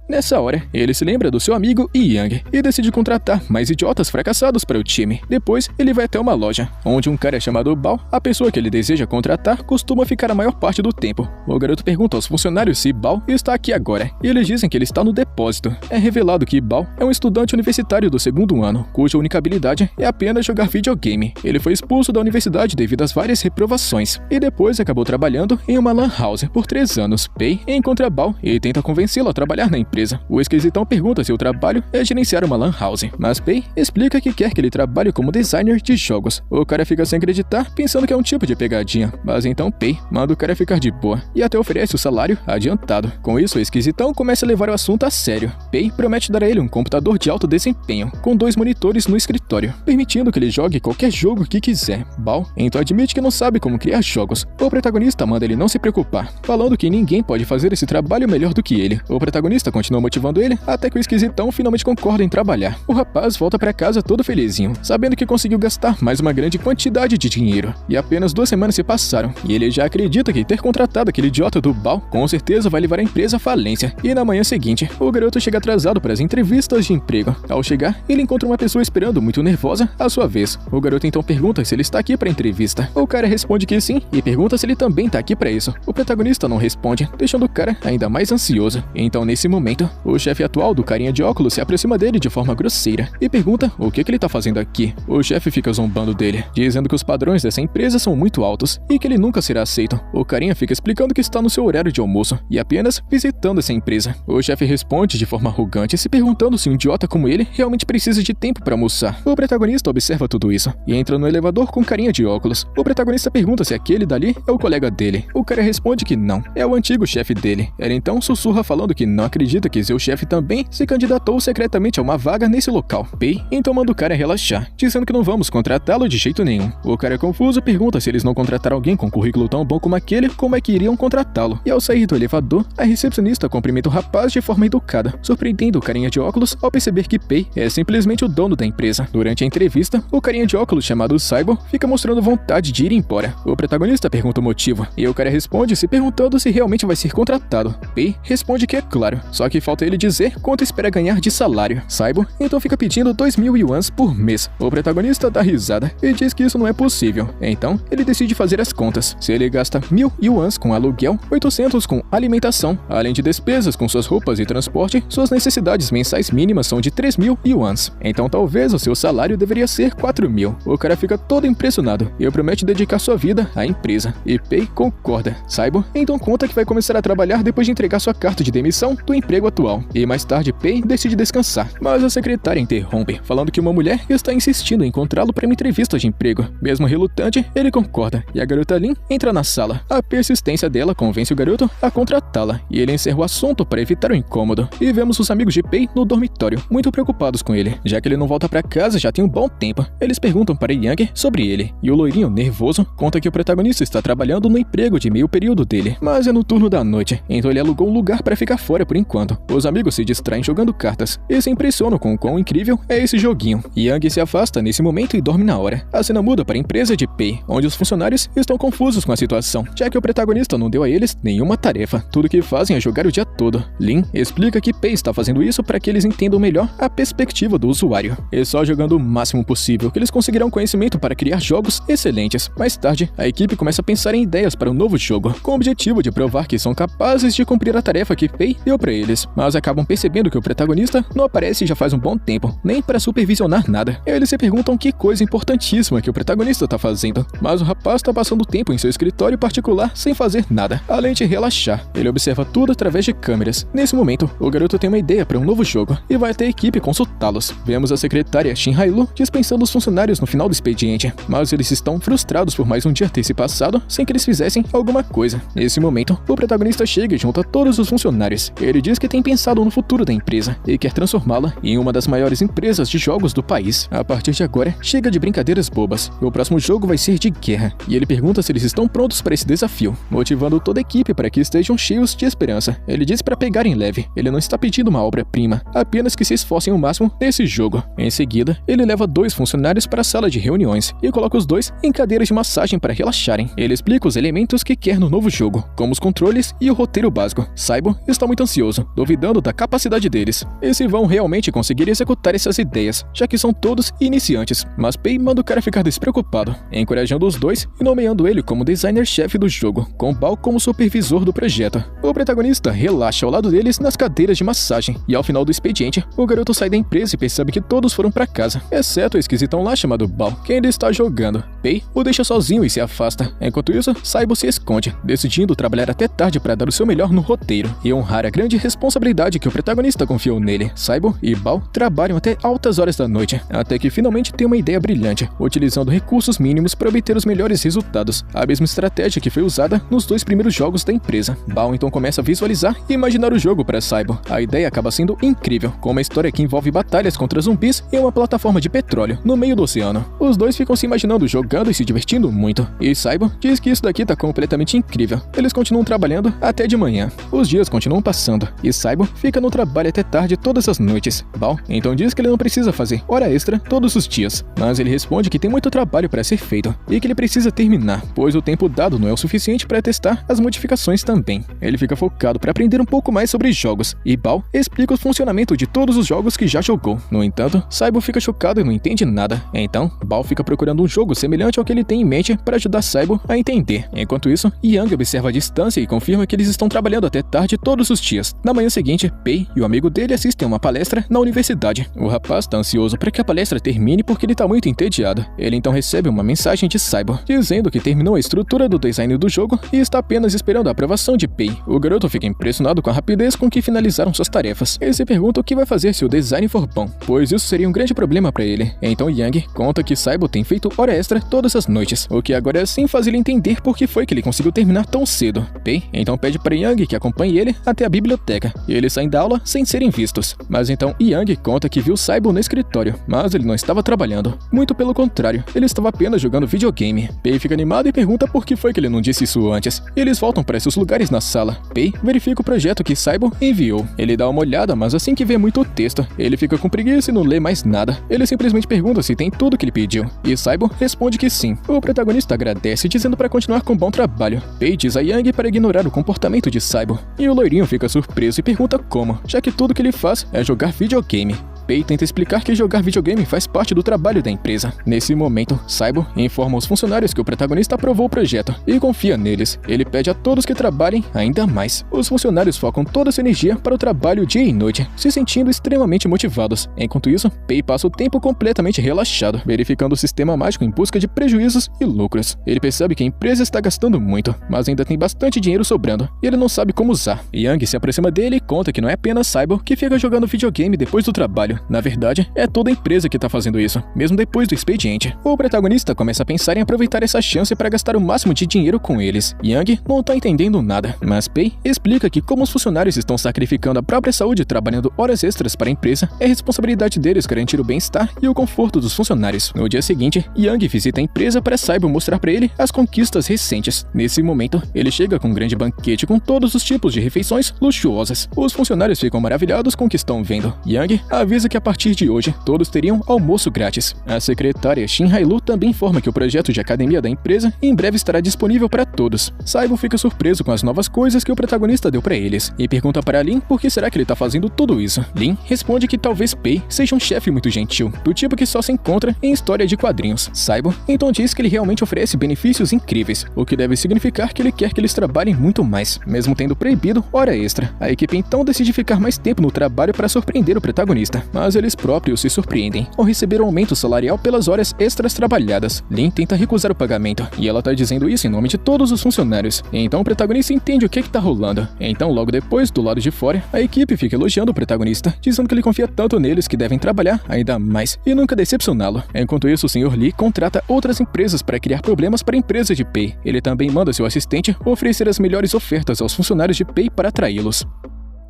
Nessa hora, ele se lembra do seu amigo Yang e decide contratar mais idiotas fracassados para o time. Depois, ele vai até uma loja, onde um cara chamado Bao, a pessoa que ele deseja contratar, costuma ficar a maior parte do tempo. O garoto pergunta aos funcionários se Bao está aqui agora, e eles dizem que ele está no depósito. É revelado que Bao é um estudante universitário do segundo ano, cuja única habilidade é apenas jogar videogame. Ele foi expulso da universidade devido às várias reprovações, e depois acabou trabalhando em uma lan house por 3 anos. Pei encontra Bao e tenta convencê-lo a trabalhar na empresa. O esquisitão pergunta se o trabalho é gerenciar uma lan house, mas Pei explica que quer que ele trabalhe como designer de jogos. O cara fica sem acreditar, pensando que é um tipo de pegadinha, mas então Pei manda o cara ficar de boa e até oferece o salário adiantado. Com isso, o esquisitão começa a levar o assunto a sério. Pei promete dar a ele um computador de alto desempenho, com 2 monitores no escritório, permitindo que ele jogue qualquer jogo que quiser. Bao então admite que não sabe como criar jogos. O protagonista manda ele não se preocupar, falando que ninguém pode fazer esse trabalho melhor do que ele. O protagonista continua motivando ele até que o esquisitão finalmente concorda em trabalhar. O rapaz volta para casa todo felizinho, sabendo que conseguiu gastar mais uma grande quantidade de dinheiro. E apenas 2 semanas se passaram, e ele já acredita que ter contratado aquele idiota do Bao com certeza vai levar a empresa à falência. E na manhã seguinte, o garoto chega atrasado para as entrevistas de emprego. Ao chegar, ele encontra uma pessoa esperando muito nervosa à sua vez. O garoto então pergunta se ele está aqui para a entrevista. O cara responde que sim e pergunta se ele também está aqui para isso. O protagonista não responde, deixando o cara ainda mais ansioso. Então nesse momento, o chefe atual do carinha de óculos se aproxima dele de forma grosseira e pergunta o que ele tá fazendo aqui. O chefe fica zombando dele, dizendo que os padrões dessa empresa são muito altos e que ele nunca será aceito. O carinha fica explicando que está no seu horário de almoço e apenas visitando essa empresa. O chefe responde de forma arrogante, se perguntando se um idiota como ele realmente precisa de tempo para almoçar. O protagonista observa tudo isso e entra no elevador com carinha de óculos. O protagonista pergunta se aquele dali é o colega dele. O cara responde que não, é o antigo chefe dele. Ela então sussurra falando que não acredita que seu chefe também se candidatou secretamente a uma vaga nesse local. Pei então manda o cara relaxar, dizendo que não vamos contratá-lo de jeito nenhum. O cara confuso pergunta se eles não contrataram alguém com currículo tão bom como aquele, como é que iriam contratá-lo. E ao sair do elevador, a recepcionista cumprimenta o rapaz de forma educada, surpreendendo o carinha de óculos ao perceber que Pei é simplesmente o dono da empresa. Durante a entrevista, o carinha de óculos chamado Saibo fica mostrando vontade de ir embora. O protagonista pergunta o motivo, e o cara responde se perguntando se realmente vai ser contratado. Pei responde que é claro, só que falta ele dizer quanto espera ganhar de salário. Saibo então fica pedindo 2 mil yuans por mês. O protagonista dá risada e diz que isso não é possível. Então, ele decide fazer as contas. Se ele gasta 1.000 yuans com aluguel, 800 com alimentação, além de despesas com suas roupas e transporte, suas necessidades mensais mínimas são de 3.000 yuans. Então talvez o seu salário deveria ser 4.000. O cara fica todo impressionado e promete dedicar sua vida à empresa. E Pei concorda. Saibo então conta que vai começar a trabalhar depois de entregar sua carta de demissão do emprego atual. E mais tarde Pei decide descansar, mas a secretária interrompe, falando que uma mulher está insistindo em encontrá-lo para uma entrevista de emprego. Mesmo relutante, ele concorda, e a garota Lin entra na sala. A persistência dela convence o garoto a contratá-la, e ele encerra o assunto para evitar o incômodo. E vemos os amigos de Pei no dormitório, muito preocupados com ele, já que ele não volta para casa já tem um bom tempo. Eles perguntam para Yang sobre ele, e o loirinho, nervoso, conta que o protagonista está trabalhando no emprego de meio período dele, mas é no turno da noite, então ele alugou um lugar para ficar fora por enquanto. enquanto os amigos se distraem jogando cartas e se impressionam com o quão incrível é esse joguinho. Yang se afasta nesse momento e dorme na hora. A cena muda para a empresa de Pei, onde os funcionários estão confusos com a situação, já que o protagonista não deu a eles nenhuma tarefa. Tudo que fazem é jogar o dia todo. Lin explica que Pei está fazendo isso para que eles entendam melhor a perspectiva do usuário. E só jogando o máximo possível que eles conseguirão conhecimento para criar jogos excelentes. Mais tarde, a equipe começa a pensar em ideias para um novo jogo, com o objetivo de provar que são capazes de cumprir a tarefa que Pei deu para eles, mas acabam percebendo que o protagonista não aparece já faz um bom tempo, nem para supervisionar nada. Eles se perguntam que coisa importantíssima que o protagonista tá fazendo, mas o rapaz tá passando tempo em seu escritório particular sem fazer nada, além de relaxar. Ele observa tudo através de câmeras. Nesse momento, o garoto tem uma ideia para um novo jogo e vai até a equipe consultá-los. Vemos a secretária Shin Hailu dispensando os funcionários no final do expediente, mas eles estão frustrados por mais um dia ter se passado sem que eles fizessem alguma coisa. Nesse momento, o protagonista chega e junta todos os funcionários. Ele diz que tem pensado no futuro da empresa e quer transformá-la em uma das maiores empresas de jogos do país. A partir de agora, chega de brincadeiras bobas. O próximo jogo vai ser de guerra, e ele pergunta se eles estão prontos para esse desafio, motivando toda a equipe para que estejam cheios de esperança. Ele diz para pegarem leve, ele não está pedindo uma obra-prima, apenas que se esforcem o máximo nesse jogo. Em seguida, ele leva 2 funcionários para a sala de reuniões e coloca os 2 em cadeiras de massagem para relaxarem. Ele explica os elementos que quer no novo jogo, como os controles e o roteiro básico. Saibo está muito ansioso, duvidando da capacidade deles, e se vão realmente conseguir executar essas ideias, já que são todos iniciantes. Mas Pei manda o cara ficar despreocupado, encorajando os 2 e nomeando ele como designer-chefe do jogo, com Bao como supervisor do projeto. O protagonista relaxa ao lado deles nas cadeiras de massagem, e ao final do expediente, o garoto sai da empresa e percebe que todos foram para casa, exceto o esquisitão lá chamado Bao, que ainda está jogando. Pei o deixa sozinho e se afasta. Enquanto isso, Saibo se esconde, decidindo trabalhar até tarde para dar o seu melhor no roteiro e honrar a grande responsabilidade que o protagonista confiou nele. Saibo e Bao trabalham até altas horas da noite, até que finalmente tem uma ideia brilhante, utilizando recursos mínimos para obter os melhores resultados, a mesma estratégia que foi usada nos 2 primeiros jogos da empresa. Bao então começa a visualizar e imaginar o jogo para Saibo. A ideia acaba sendo incrível, com uma história que envolve batalhas contra zumbis em uma plataforma de petróleo no meio do oceano. Os 2 ficam se imaginando jogando e se divertindo muito, e Saibo diz que isso daqui tá completamente incrível. Eles continuam trabalhando até de manhã. Os dias continuam passando, e Saibo fica no trabalho até tarde todas as noites. Bao então diz que ele não precisa fazer hora extra todos os dias, mas ele responde que tem muito trabalho para ser feito, e que ele precisa terminar, pois o tempo dado não é o suficiente para testar as modificações também. Ele fica focado para aprender um pouco mais sobre jogos, e Bao explica o funcionamento de todos os jogos que já jogou. No entanto, Saibo fica chocado e não entende nada. Então, Bao fica procurando um jogo semelhante ao que ele tem em mente para ajudar Saibo a entender. Enquanto isso, Yang observa a distância e confirma que eles estão trabalhando até tarde todos os dias. Na manhã seguinte, Pei e o amigo dele assistem a uma palestra na universidade. O rapaz está ansioso para que a palestra termine porque ele está muito entediado. Ele então recebe uma mensagem de Saibo, dizendo que terminou a estrutura do design do jogo e está apenas esperando a aprovação de Pei. O garoto fica impressionado com a rapidez com que finalizaram suas tarefas. Ele se pergunta o que vai fazer se o design for bom, pois isso seria um grande problema para ele. Então Yang conta que Saibo tem feito hora extra todas as noites, o que agora sim faz ele entender por que foi que ele conseguiu terminar tão cedo. Pei então pede para Yang que acompanhe ele até a biblioteca, e eles saem da aula sem serem vistos. Mas então Yang conta que viu Saibo no escritório, mas ele não estava trabalhando. Muito pelo contrário, ele estava apenas jogando videogame. Pei fica animado e pergunta por que foi que ele não disse isso antes. Eles voltam para seus lugares na sala. Pei verifica o projeto que Saibo enviou. Ele dá uma olhada, mas assim que vê muito texto, ele fica com preguiça e não lê mais nada. Ele simplesmente pergunta se tem tudo que ele pediu, e Saibo responde que sim. O protagonista agradece, dizendo para continuar com bom trabalho. Pei diz a Yang para ignorar o comportamento de Saibo, e o loirinho fica surpreso e pergunta como, já que tudo que ele faz é jogar videogame. Pei tenta explicar que jogar videogame faz parte do trabalho da empresa. Nesse momento, Saibo informa os funcionários que o protagonista aprovou o projeto e confia neles. Ele pede a todos que trabalhem ainda mais. Os funcionários focam toda sua energia para o trabalho dia e noite, se sentindo extremamente motivados. Enquanto isso, Pei passa o tempo completamente relaxado, verificando o sistema mágico em busca de prejuízos e lucros. Ele percebe que a empresa está gastando muito, mas ainda tem bastante dinheiro sobrando, e ele não sabe como usar. Yang se aproxima dele e conta que não é apenas Saibo que fica jogando videogame depois do trabalho. Na verdade, é toda a empresa que tá fazendo isso, mesmo depois do expediente. O protagonista começa a pensar em aproveitar essa chance para gastar o máximo de dinheiro com eles. Yang não tá entendendo nada, mas Pei explica que como os funcionários estão sacrificando a própria saúde trabalhando horas extras para a empresa, é responsabilidade deles garantir o bem-estar e o conforto dos funcionários. No dia seguinte, Yang visita a empresa para Saibo mostrar para ele as conquistas recentes. Nesse momento, ele chega com um grande banquete com todos os tipos de refeições luxuosas. Os funcionários ficam maravilhados com o que estão vendo. Yang avisa que a partir de hoje, todos teriam almoço grátis. A secretária Shin Hailu também informa que o projeto de academia da empresa em breve estará disponível para todos. Saibo fica surpreso com as novas coisas que o protagonista deu para eles e pergunta para Lin por que será que ele tá fazendo tudo isso. Lin responde que talvez Pei seja um chefe muito gentil, do tipo que só se encontra em história de quadrinhos. Saibo então diz que ele realmente oferece benefícios incríveis, o que deve significar que ele quer que eles trabalhem muito mais, mesmo tendo proibido hora extra. A equipe então decide ficar mais tempo no trabalho para surpreender o protagonista, mas eles próprios se surpreendem ao receber um aumento salarial pelas horas extras trabalhadas. Lin tenta recusar o pagamento, e ela tá dizendo isso em nome de todos os funcionários. Então o protagonista entende o que tá rolando. Então logo depois, do lado de fora, a equipe fica elogiando o protagonista, dizendo que ele confia tanto neles que devem trabalhar ainda mais e nunca decepcioná-lo. Enquanto isso, o Sr. Lee contrata outras empresas para criar problemas para a empresa de Pei. Ele também manda seu assistente oferecer as melhores ofertas aos funcionários de Pei para atraí-los.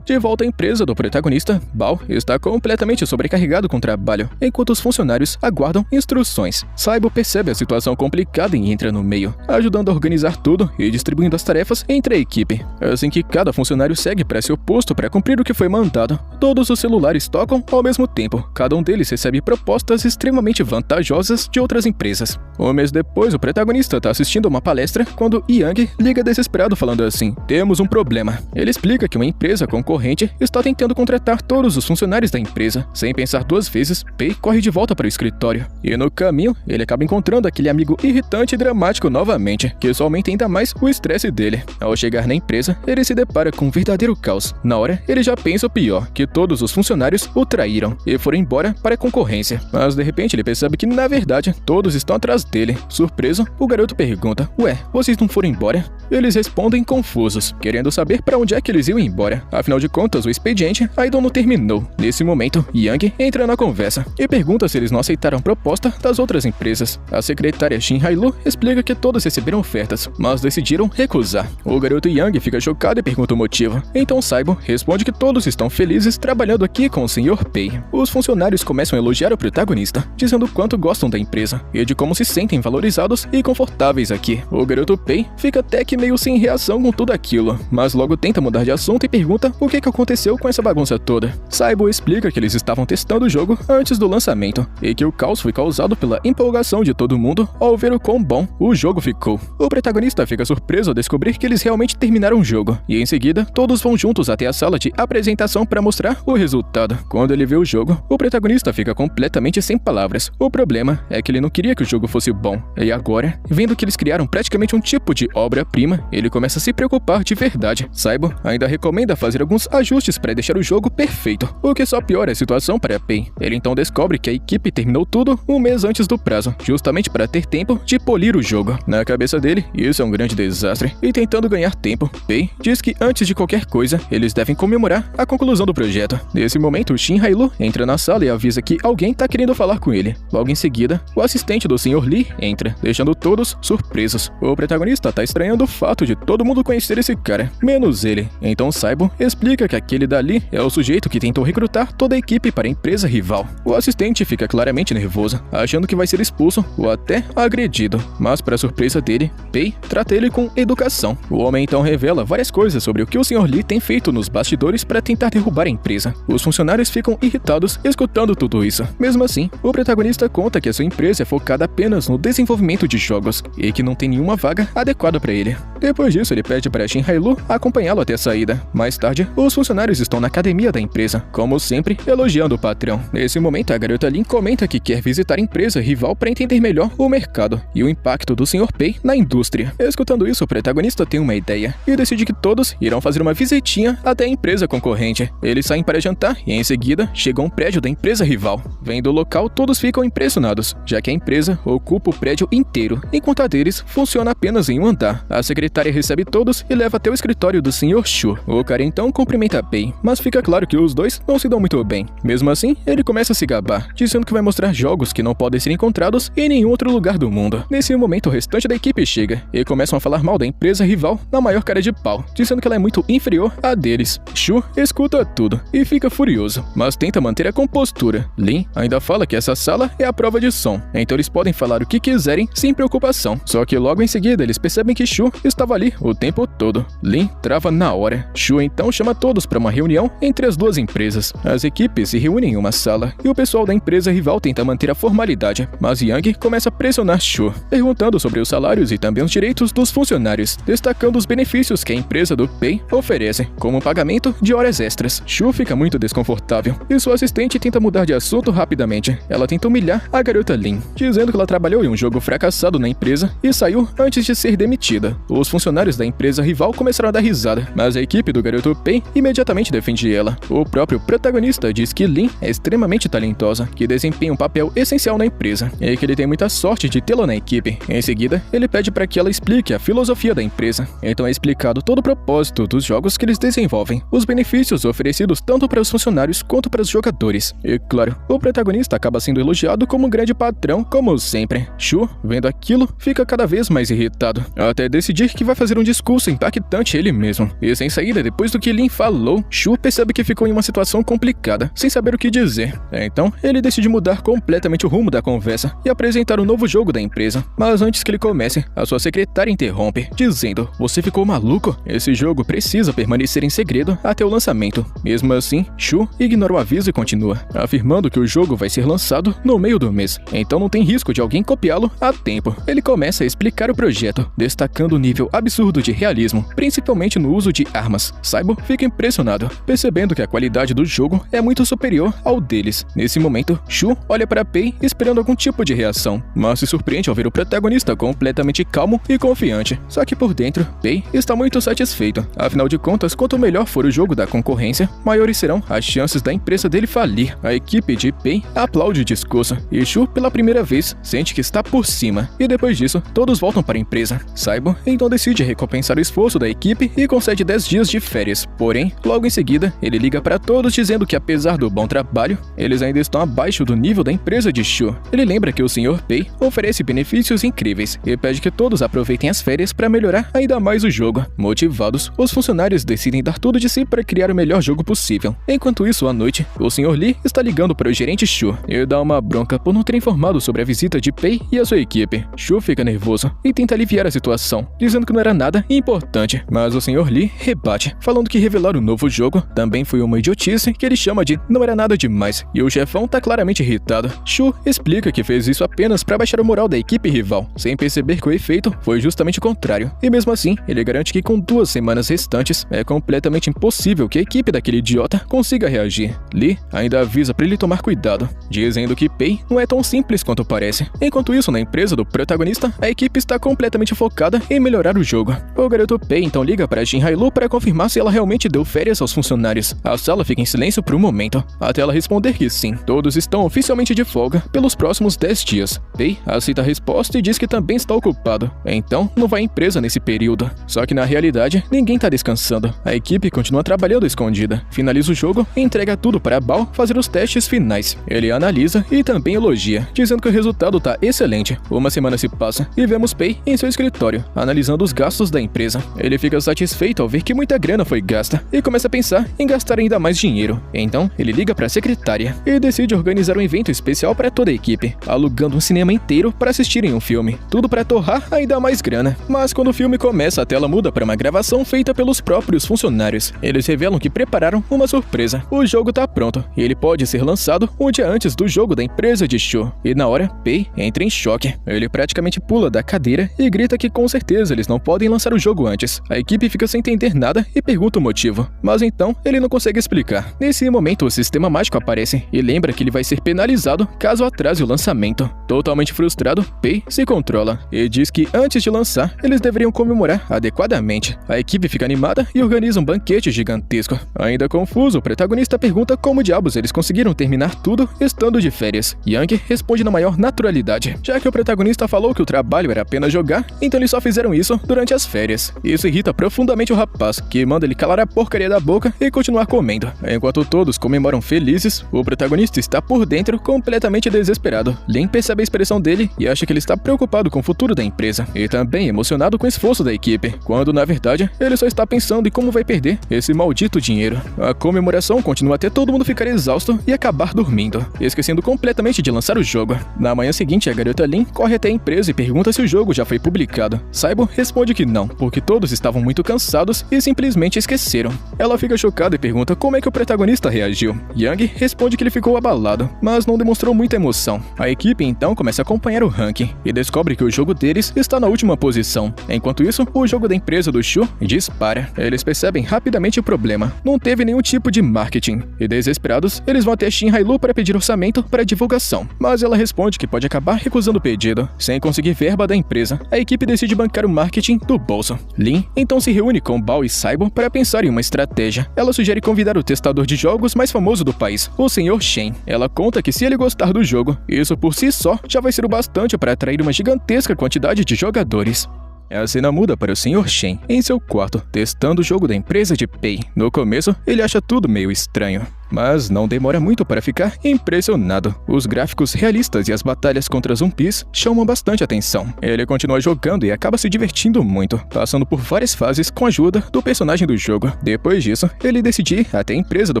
De volta à empresa do protagonista, Bao está completamente sobrecarregado com o trabalho, enquanto os funcionários aguardam instruções. Saibo percebe a situação complicada e entra no meio, ajudando a organizar tudo e distribuindo as tarefas entre a equipe. Assim que cada funcionário segue para seu posto para cumprir o que foi mandado, todos os celulares tocam ao mesmo tempo. Cada um deles recebe propostas extremamente vantajosas de outras empresas. Um mês depois, o protagonista está assistindo a uma palestra quando Yang liga desesperado falando assim: "Temos um problema." Ele explica que uma empresa concorrente está tentando contratar todos os funcionários da empresa. Sem pensar duas vezes, Pei corre de volta para o escritório. E no caminho, ele acaba encontrando aquele amigo irritante e dramático novamente, que só aumenta ainda mais o estresse dele. Ao chegar na empresa, ele se depara com um verdadeiro caos. Na hora, ele já pensa o pior, que todos os funcionários o traíram e foram embora para a concorrência. Mas de repente ele percebe que, na verdade, todos estão atrás dele. Surpreso, o garoto pergunta: "Ué, vocês não foram embora?" Eles respondem confusos, querendo saber para onde é que eles iam embora. Afinal de contas, o expediente ainda não terminou. Nesse momento, Yang entra na conversa e pergunta se eles não aceitaram a proposta das outras empresas. A secretária Shin Hailu explica que todos receberam ofertas, mas decidiram recusar. O garoto Yang fica chocado e pergunta o motivo. Então Saibo responde que todos estão felizes trabalhando aqui com o Sr. Pei. Os funcionários começam a elogiar o protagonista, dizendo quanto gostam da empresa e de como se sentem valorizados e confortáveis aqui. O garoto Pei fica até que meio sem reação com tudo aquilo, mas logo tenta mudar de assunto e pergunta o que aconteceu com essa bagunça toda. Saibo explica que eles estavam testando o jogo antes do lançamento e que o caos foi causado pela empolgação de todo mundo ao ver o quão bom o jogo ficou. O protagonista fica surpreso ao descobrir que eles realmente terminaram o jogo e em seguida todos vão juntos até a sala de apresentação para mostrar o resultado. Quando ele vê o jogo, o protagonista fica completamente sem palavras. O problema é que ele não queria que o jogo fosse bom e agora, vendo que eles criaram praticamente um tipo de obra-prima, ele começa a se preocupar de verdade. Saibo ainda recomenda fazer alguns ajustes para deixar o jogo perfeito, o que só piora a situação para Pei. Ele então descobre que a equipe terminou tudo um mês antes do prazo, justamente para ter tempo de polir o jogo. Na cabeça dele, isso é um grande desastre, e tentando ganhar tempo, Pei diz que antes de qualquer coisa, eles devem comemorar a conclusão do projeto. Nesse momento, Shin Hailu entra na sala e avisa que alguém tá querendo falar com ele. Logo em seguida, o assistente do Sr. Lee entra, deixando todos surpresos. O protagonista tá estranhando o fato de todo mundo conhecer esse cara, menos ele. Então Saibo explica que aquele dali é o sujeito que tentou recrutar toda a equipe para a empresa rival. O assistente fica claramente nervoso, achando que vai ser expulso ou até agredido. Mas para surpresa dele, Pei trata ele com educação. O homem então revela várias coisas sobre o que o Sr. Lee tem feito nos bastidores para tentar derrubar a empresa. Os funcionários ficam irritados escutando tudo isso. Mesmo assim, o protagonista conta que a sua empresa é focada apenas no desenvolvimento de jogos e que não tem nenhuma vaga adequada para ele. Depois disso, ele pede para Shin Hailu acompanhá-lo até a saída. Mais tarde, os funcionários estão na academia da empresa, como sempre, elogiando o patrão. Nesse momento, a garota Lin comenta que quer visitar a empresa rival para entender melhor o mercado e o impacto do Sr. Pei na indústria. Escutando isso, o protagonista tem uma ideia e decide que todos irão fazer uma visitinha até a empresa concorrente. Eles saem para jantar e, em seguida, chegam a um prédio da empresa rival. Vendo o local, todos ficam impressionados, já que a empresa ocupa o prédio inteiro, enquanto a deles funciona apenas em um andar. A secretária recebe todos e leva até o escritório do Sr. Shu. O cara então cumprimenta Pei, mas fica claro que os dois não se dão muito bem. Mesmo assim, ele começa a se gabar, dizendo que vai mostrar jogos que não podem ser encontrados em nenhum outro lugar do mundo. Nesse momento, o restante da equipe chega e começam a falar mal da empresa rival na maior cara de pau, dizendo que ela é muito inferior à deles. Shu escuta tudo e fica furioso, mas tenta manter a compostura. Lin ainda fala que essa sala é a prova de som, então eles podem falar o que quiserem sem preocupação. Só que logo em seguida eles percebem que Shu estava ali o tempo todo. Lin trava na hora. Shu então chama todos para uma reunião entre as duas empresas. As equipes se reúnem em uma sala e o pessoal da empresa rival tenta manter a formalidade, mas Yang começa a pressionar Shu, perguntando sobre os salários e também os direitos dos funcionários, destacando os benefícios que a empresa do Pei oferece, como pagamento de horas extras. Shu fica muito desconfortável e sua assistente tenta mudar de assunto rapidamente. Ela tenta humilhar a garota Lin, dizendo que ela trabalhou em um jogo fracassado na empresa e saiu antes de ser demitida. Os funcionários da empresa rival começaram a dar risada, mas a equipe do garoto Pei imediatamente defende ela. O próprio protagonista diz que Lin é extremamente talentosa, que desempenha um papel essencial na empresa, e que ele tem muita sorte de tê-la na equipe. Em seguida, ele pede para que ela explique a filosofia da empresa. Então é explicado todo o propósito dos jogos que eles desenvolvem, os benefícios oferecidos tanto para os funcionários quanto para os jogadores. E claro, o protagonista acaba sendo elogiado como um grande patrão, como sempre. Shu, vendo aquilo, fica cada vez mais irritado, até decidir que vai fazer um discurso impactante ele mesmo. E sem saída, depois do que Lin falou, Shu percebe que ficou em uma situação complicada, sem saber o que dizer. Então, ele decide mudar completamente o rumo da conversa e apresentar um novo jogo da empresa. Mas antes que ele comece, a sua secretária interrompe, dizendo: "Você ficou maluco? Esse jogo precisa permanecer em segredo até o lançamento." Mesmo assim, Shu ignora o aviso e continua, afirmando que o jogo vai ser lançado no meio do mês, então não tem risco de alguém copiá-lo a tempo. Ele começa a explicar o projeto, destacando o nível absurdo de realismo, principalmente no uso de armas. Saibo fica impressionado, percebendo que a qualidade do jogo é muito superior ao deles. Nesse momento, Shu olha para Pei esperando algum tipo de reação, mas se surpreende ao ver o protagonista completamente calmo e confiante. Só que por dentro, Pei está muito satisfeito. Afinal de contas, quanto melhor for o jogo da concorrência, maiores serão as chances da empresa dele falir. A equipe de Pei aplaude o discurso e Shu, pela primeira vez, sente que está por cima. E depois disso, todos voltam para a empresa. Saibo então decide recompensar o esforço da equipe e concede 10 dias de férias. Porém, logo em seguida, ele liga para todos dizendo que apesar do bom trabalho, eles ainda estão abaixo do nível da empresa de Shu. Ele lembra que o Sr. Pei oferece benefícios incríveis e pede que todos aproveitem as férias para melhorar ainda mais o jogo. Motivados, os funcionários decidem dar tudo de si para criar o melhor jogo possível. Enquanto isso, à noite, o Sr. Lee está ligando para o gerente Shu e dá uma bronca por não ter informado sobre a visita de Pei e a sua equipe. Shu fica nervoso e tenta aliviar a situação, dizendo que não era nada importante, mas o Sr. Lee rebate, falando que revelar o novo jogo também foi uma idiotice que ele chama de não era nada demais, e o chefão tá claramente irritado. Shu explica que fez isso apenas para baixar o moral da equipe rival, sem perceber que o efeito foi justamente o contrário, e mesmo assim, ele garante que com 2 semanas restantes, é completamente impossível que a equipe daquele idiota consiga reagir. Lee ainda avisa para ele tomar cuidado, dizendo que Pei não é tão simples quanto parece. Enquanto isso, na empresa do protagonista, a equipe está completamente focada em melhorar o jogo. O garoto Pei então liga para Jin Hailu para confirmar se ela realmente deu férias aos funcionários. A sala fica em silêncio por um momento, até ela responder que sim, todos estão oficialmente de folga pelos próximos 10 dias. Pei aceita a resposta e diz que também está ocupado, então não vai à empresa nesse período. Só que na realidade, ninguém tá descansando. A equipe continua trabalhando escondida, finaliza o jogo e entrega tudo para Bao fazer os testes finais. Ele analisa e também elogia, dizendo que o resultado tá excelente. Uma semana se passa e vemos Pei em seu escritório, analisando os gastos da empresa. Ele fica satisfeito ao ver que muita grana foi gasta e começa a pensar em gastar ainda mais dinheiro. Então, ele liga para a secretária e decide organizar um evento especial para toda a equipe, alugando um cinema inteiro para assistirem um filme, tudo para torrar ainda mais grana. Mas quando o filme começa, a tela muda para uma gravação feita pelos próprios funcionários. Eles revelam que prepararam uma surpresa. O jogo tá pronto e ele pode ser lançado um dia antes do jogo da empresa de Shu. E na hora, Pei entra em choque. Ele praticamente pula da cadeira e grita que com certeza eles não podem lançar o jogo antes. A equipe fica sem entender nada e pergunta o motivo, mas então ele não consegue explicar. Nesse momento, o sistema mágico aparece e lembra que ele vai ser penalizado caso atrase o lançamento. Totalmente frustrado, Pei se controla e diz que antes de lançar, eles deveriam comemorar adequadamente. A equipe fica animada e organiza um banquete gigantesco. Ainda confuso, o protagonista pergunta como diabos eles conseguiram terminar tudo estando de férias. Yang responde na maior naturalidade, já que o protagonista falou que o trabalho era apenas jogar, então eles só fizeram isso durante as férias. Isso irrita profundamente o rapaz, que manda ele calar a porcaria da boca e continuar comendo. Enquanto todos comemoram felizes, o protagonista está por dentro completamente desesperado. Lin percebe a expressão dele e acha que ele está preocupado com o futuro da empresa e também emocionado com o esforço da equipe, quando na verdade ele só está pensando em como vai perder esse maldito dinheiro. A comemoração continua até todo mundo ficar exausto e acabar dormindo, esquecendo completamente de lançar o jogo. Na manhã seguinte, a garota Lin corre até a empresa e pergunta se o jogo já foi publicado. Saibo responde que não, porque todos estavam muito cansados e simplesmente esqueceram. Ela fica chocada e pergunta como é que o protagonista reagiu. Yang responde que ele ficou abalado, mas não demonstrou muita emoção. A equipe então começa a acompanhar o ranking e descobre que o jogo deles está na última posição. Enquanto isso, o jogo da empresa do Shu dispara. Eles percebem rapidamente o problema. Não teve nenhum tipo de marketing. E desesperados, eles vão até Shin Hailu para pedir orçamento para divulgação. Mas ela responde que pode acabar recusando o pedido. Sem conseguir verba da empresa, a equipe decide bancar o marketing do bolso. Lin então se reúne com Bao e Saibo para pensar em uma estratégia. Ela sugere convidar o testador de jogos mais famoso do país, o Sr. Shen. Ela conta que se ele gostar do jogo, isso por si só já vai ser o bastante para atrair uma gigantesca quantidade de jogadores. A cena muda para o Sr. Shen em seu quarto, testando o jogo da empresa de Pei. No começo, ele acha tudo meio estranho, mas não demora muito para ficar impressionado. Os gráficos realistas e as batalhas contra zumbis chamam bastante atenção. Ele continua jogando e acaba se divertindo muito, passando por várias fases com a ajuda do personagem do jogo. Depois disso, ele decide ir até a empresa do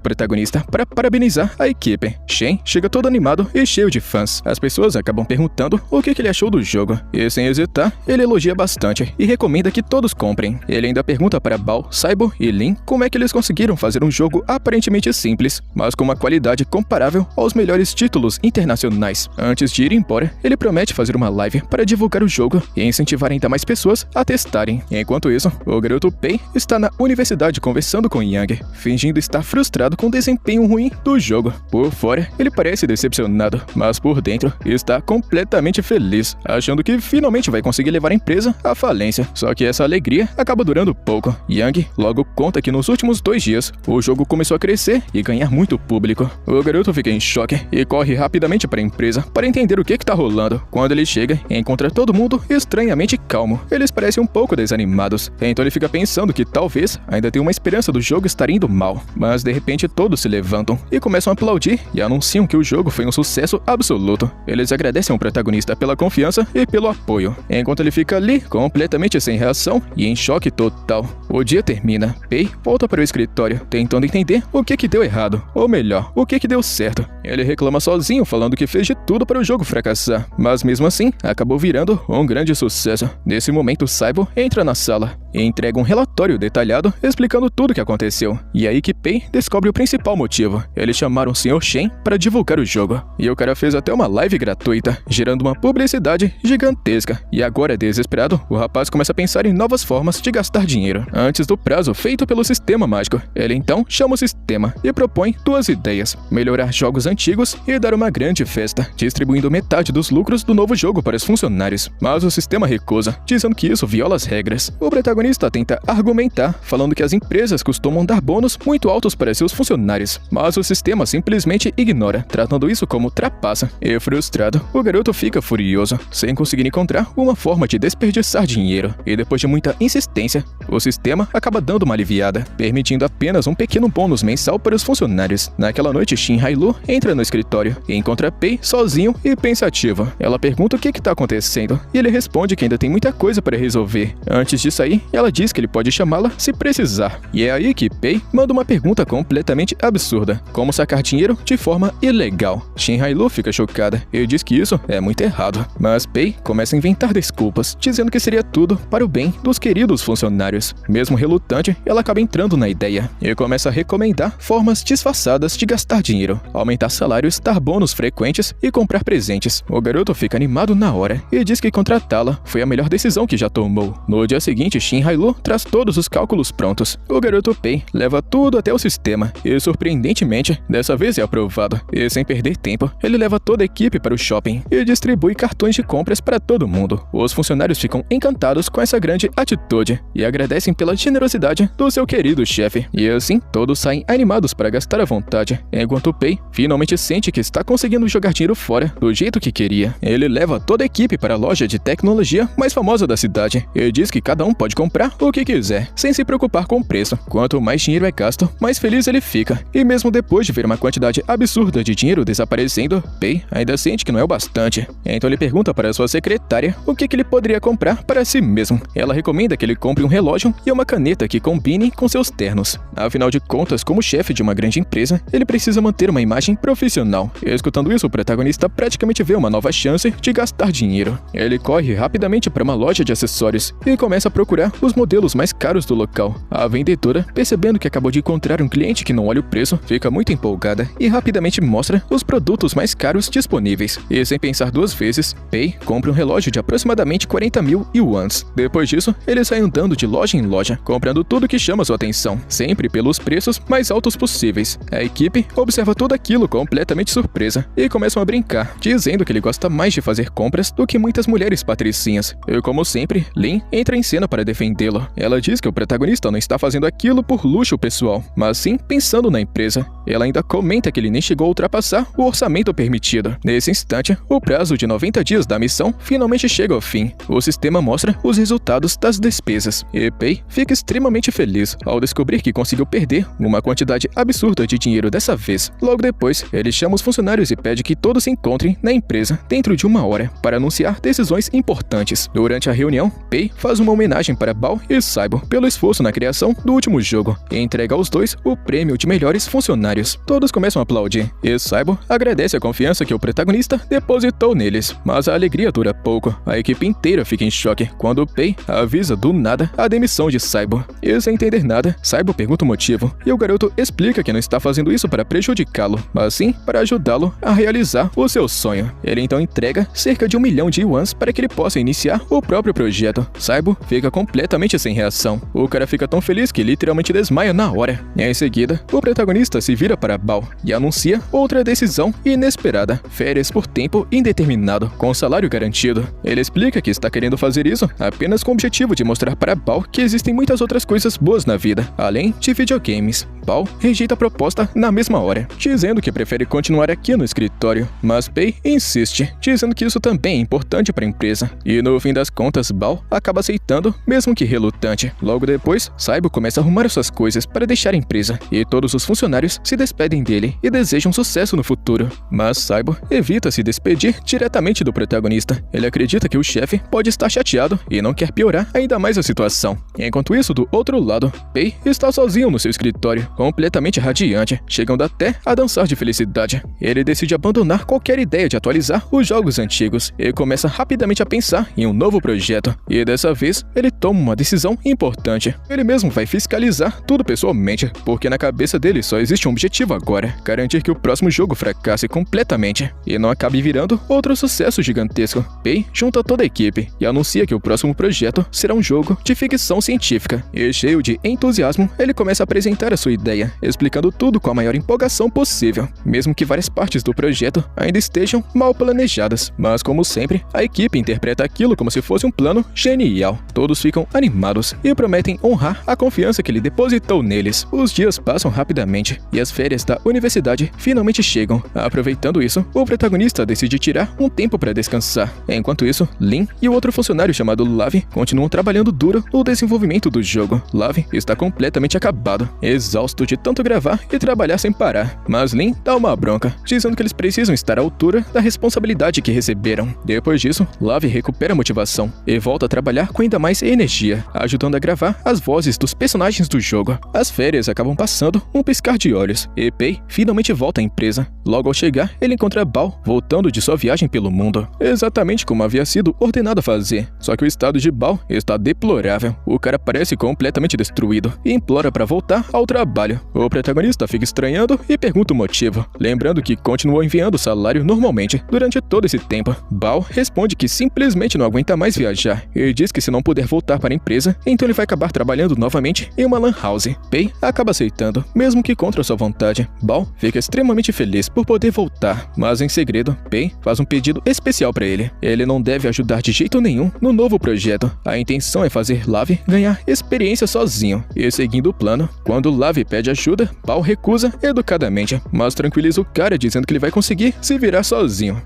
protagonista para parabenizar a equipe. Shen chega todo animado e cheio de fãs. As pessoas acabam perguntando o que ele achou do jogo, e sem hesitar, ele elogia bastante e recomenda que todos comprem. Ele ainda pergunta para Bao, Saibo e Lin como é que eles conseguiram fazer um jogo aparentemente simples, mas com uma qualidade comparável aos melhores títulos internacionais. Antes de ir embora, ele promete fazer uma live para divulgar o jogo e incentivar ainda mais pessoas a testarem. Enquanto isso, o garoto Pei está na universidade conversando com Yang, fingindo estar frustrado com o desempenho ruim do jogo. Por fora, ele parece decepcionado, mas por dentro está completamente feliz, achando que finalmente vai conseguir levar a empresa à falência. Só que essa alegria acaba durando pouco. Yang logo conta que nos últimos 2 dias, o jogo começou a crescer e ganhar muito público. O garoto fica em choque e corre rapidamente para a empresa para entender o que está rolando. Quando ele chega, encontra todo mundo estranhamente calmo. Eles parecem um pouco desanimados. Então ele fica pensando que talvez ainda tenha uma esperança do jogo estar indo mal. Mas de repente todos se levantam e começam a aplaudir e anunciam que o jogo foi um sucesso absoluto. Eles agradecem ao protagonista pela confiança e pelo apoio. Enquanto ele fica ali, completamente sem reação e em choque total. O dia termina. Pei volta para o escritório, tentando entender o que deu errado. Ou melhor, o que deu certo. Ele reclama sozinho, falando que fez de tudo para o jogo fracassar, mas mesmo assim, acabou virando um grande sucesso. Nesse momento, Saibo entra na sala e entrega um relatório detalhado explicando tudo o que aconteceu. E aí que Pei descobre o principal motivo. Eles chamaram o Sr. Shen para divulgar o jogo. E o cara fez até uma live gratuita, gerando uma publicidade gigantesca. E agora, desesperado, o rapaz começa a pensar em novas formas de gastar dinheiro, antes do prazo feito pelo sistema mágico. Ele então chama o sistema e propõe 2 ideias: melhorar jogos antigos e dar uma grande festa, distribuindo metade dos lucros do novo jogo para os funcionários. Mas o sistema recusa, dizendo que isso viola as regras. O protagonista tenta argumentar, falando que as empresas costumam dar bônus muito altos para seus funcionários, mas o sistema simplesmente ignora, tratando isso como trapaça. E frustrado, o garoto fica furioso, sem conseguir encontrar uma forma de desperdiçar dinheiro. E depois de muita insistência, o sistema acaba dando uma aliviada, permitindo apenas um pequeno bônus mensal para os funcionários. Naquela noite, Shin Hailu entra no escritório e encontra Pei sozinho e pensativo. Ela pergunta o que está acontecendo e ele responde que ainda tem muita coisa para resolver. Antes de sair, ela diz que ele pode chamá-la se precisar. E é aí que Pei manda uma pergunta completamente absurda: como sacar dinheiro de forma ilegal. Shin Hailu fica chocada e diz que isso é muito errado. Mas Pei começa a inventar desculpas, dizendo que seria tudo para o bem dos queridos funcionários. Mesmo relutante, ela acaba entrando na ideia e começa a recomendar formas disfarçadas de gastar dinheiro, aumentar salários, dar bônus frequentes e comprar presentes. O garoto fica animado na hora e diz que contratá-la foi a melhor decisão que já tomou. No dia seguinte, Shin Hailu traz todos os cálculos prontos. O garoto Pei leva tudo até o sistema e, surpreendentemente, dessa vez é aprovado. E sem perder tempo, ele leva toda a equipe para o shopping e distribui cartões de compras para todo mundo. Os funcionários ficam encantados com essa grande atitude e agradecem pela generosidade do seu querido chefe. E assim, todos saem animados para gastar à vontade, enquanto Pei finalmente sente que está conseguindo jogar dinheiro fora do jeito que queria. Ele leva toda a equipe para a loja de tecnologia mais famosa da cidade e diz que cada um pode comprar comprar o que quiser, sem se preocupar com o preço. Quanto mais dinheiro é gasto, mais feliz ele fica. E mesmo depois de ver uma quantidade absurda de dinheiro desaparecendo, Pei ainda sente que não é o bastante. Então ele pergunta para sua secretária o que ele poderia comprar para si mesmo. Ela recomenda que ele compre um relógio e uma caneta que combine com seus ternos. Afinal de contas, como chefe de uma grande empresa, ele precisa manter uma imagem profissional. E escutando isso, o protagonista praticamente vê uma nova chance de gastar dinheiro. Ele corre rapidamente para uma loja de acessórios e começa a procurar os modelos mais caros do local. A vendedora, percebendo que acabou de encontrar um cliente que não olha o preço, fica muito empolgada e rapidamente mostra os produtos mais caros disponíveis. E sem pensar duas vezes, Pei compra um relógio de aproximadamente 40.000 yuans. Depois disso, ele sai andando de loja em loja, comprando tudo que chama sua atenção, sempre pelos preços mais altos possíveis. A equipe observa tudo aquilo completamente surpresa e começam a brincar, dizendo que ele gosta mais de fazer compras do que muitas mulheres patricinhas. E como sempre, Lin entra em cena para defendê-lo. Ela diz que o protagonista não está fazendo aquilo por luxo pessoal, mas sim pensando na empresa. Ela ainda comenta que ele nem chegou a ultrapassar o orçamento permitido. Nesse instante, o prazo de 90 dias da missão finalmente chega ao fim. O sistema mostra os resultados das despesas, e Pei fica extremamente feliz ao descobrir que conseguiu perder uma quantidade absurda de dinheiro dessa vez. Logo depois, ele chama os funcionários e pede que todos se encontrem na empresa dentro de 1 hora para anunciar decisões importantes. Durante a reunião, Pei faz uma homenagem para Bao e Saibo pelo esforço na criação do último jogo e entrega aos dois o prêmio de melhores funcionários. Todos começam a aplaudir e Saibo agradece a confiança que o protagonista depositou neles, mas a alegria dura pouco. A equipe inteira fica em choque quando Pei avisa do nada a demissão de Saibo. E sem entender nada, Saibo pergunta o motivo e o garoto explica que não está fazendo isso para prejudicá-lo, mas sim para ajudá-lo a realizar o seu sonho. Ele então entrega cerca de 1 milhão de yuans para que ele possa iniciar o próprio projeto. Saibo fica completamente sem reação. O cara fica tão feliz que literalmente desmaia na hora. E em seguida, o protagonista se vira para Bao e anuncia outra decisão inesperada: férias por tempo indeterminado, com salário garantido. Ele explica que está querendo fazer isso apenas com o objetivo de mostrar para Bao que existem muitas outras coisas boas na vida, além de videogames. Bao rejeita a proposta na mesma hora, dizendo que prefere continuar aqui no escritório, mas Pei insiste, dizendo que isso também é importante para a empresa. E no fim das contas, Bao acaba aceitando, mesmo que relutante. Logo depois, Saibo começa a arrumar suas coisas para deixar a empresa, e todos os funcionários se despedem dele e desejam sucesso no futuro. Mas Saibo evita se despedir diretamente do protagonista. Ele acredita que o chefe pode estar chateado e não quer piorar ainda mais a situação. Enquanto isso, do outro lado, Pei está sozinho no seu escritório, completamente radiante, chegando até a dançar de felicidade. Ele decide abandonar qualquer ideia de atualizar os jogos antigos e começa rapidamente a pensar em um novo projeto. E dessa vez, ele toma uma decisão importante. Ele mesmo vai fiscalizar tudo pessoalmente, porque na cabeça dele só existe um objetivo agora: garantir que o próximo jogo fracasse completamente e não acabe virando outro sucesso gigantesco. Pei junta toda a equipe e anuncia que o próximo projeto será um jogo de ficção científica. E cheio de entusiasmo, ele começa a apresentar a sua ideia, explicando tudo com a maior empolgação possível, mesmo que várias partes do projeto ainda estejam mal planejadas. Mas como sempre, a equipe interpreta aquilo como se fosse um plano genial. Todos ficam animados e prometem honrar a confiança que ele depositou neles. Os dias passam rapidamente e as férias da universidade finalmente chegam. Aproveitando isso, o protagonista decide tirar um tempo para descansar. Enquanto isso, Lin e o outro funcionário chamado Lavi continuam trabalhando duro no desenvolvimento do jogo. Lavi está completamente acabado, exausto de tanto gravar e trabalhar sem parar. Mas Lin dá uma bronca, dizendo que eles precisam estar à altura da responsabilidade que receberam. Depois disso, Lavi recupera a motivação e volta a trabalhar com ainda mais energia, ajudando a gravar as vozes dos personagens do jogo. As férias acabam passando um piscar de olhos e Pei finalmente volta à empresa. Logo ao chegar, ele encontra Bao voltando de sua viagem pelo mundo, exatamente como havia sido ordenado a fazer. Só que o estado de Bao está deplorável. O cara parece completamente destruído e implora para voltar ao trabalho. O protagonista fica estranhando e pergunta o motivo, lembrando que continuou enviando o salário normalmente durante todo esse tempo. Bao responde que simplesmente não aguenta mais viajar e diz que se não puder voltar para a empresa, então ele vai acabar trabalhando novamente em uma lan house. Pei acaba aceitando, mesmo que contra sua vontade. Bao fica extremamente feliz por poder voltar, mas em segredo, Pei faz um pedido especial para ele. Ele não deve ajudar de jeito nenhum no novo projeto. A intenção é fazer Lavi ganhar experiência sozinho. E seguindo o plano, quando Lavi pede ajuda, Bao recusa educadamente, mas tranquiliza o cara dizendo que ele vai conseguir se virar sozinho.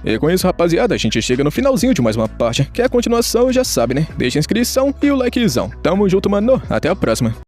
E com isso, rapaziada, a gente chega no finalzinho de mais uma parte. Quer a continuação, já sabe, né? Deixa a inscrição e o likezão. Tamo junto, mano. Até a próxima.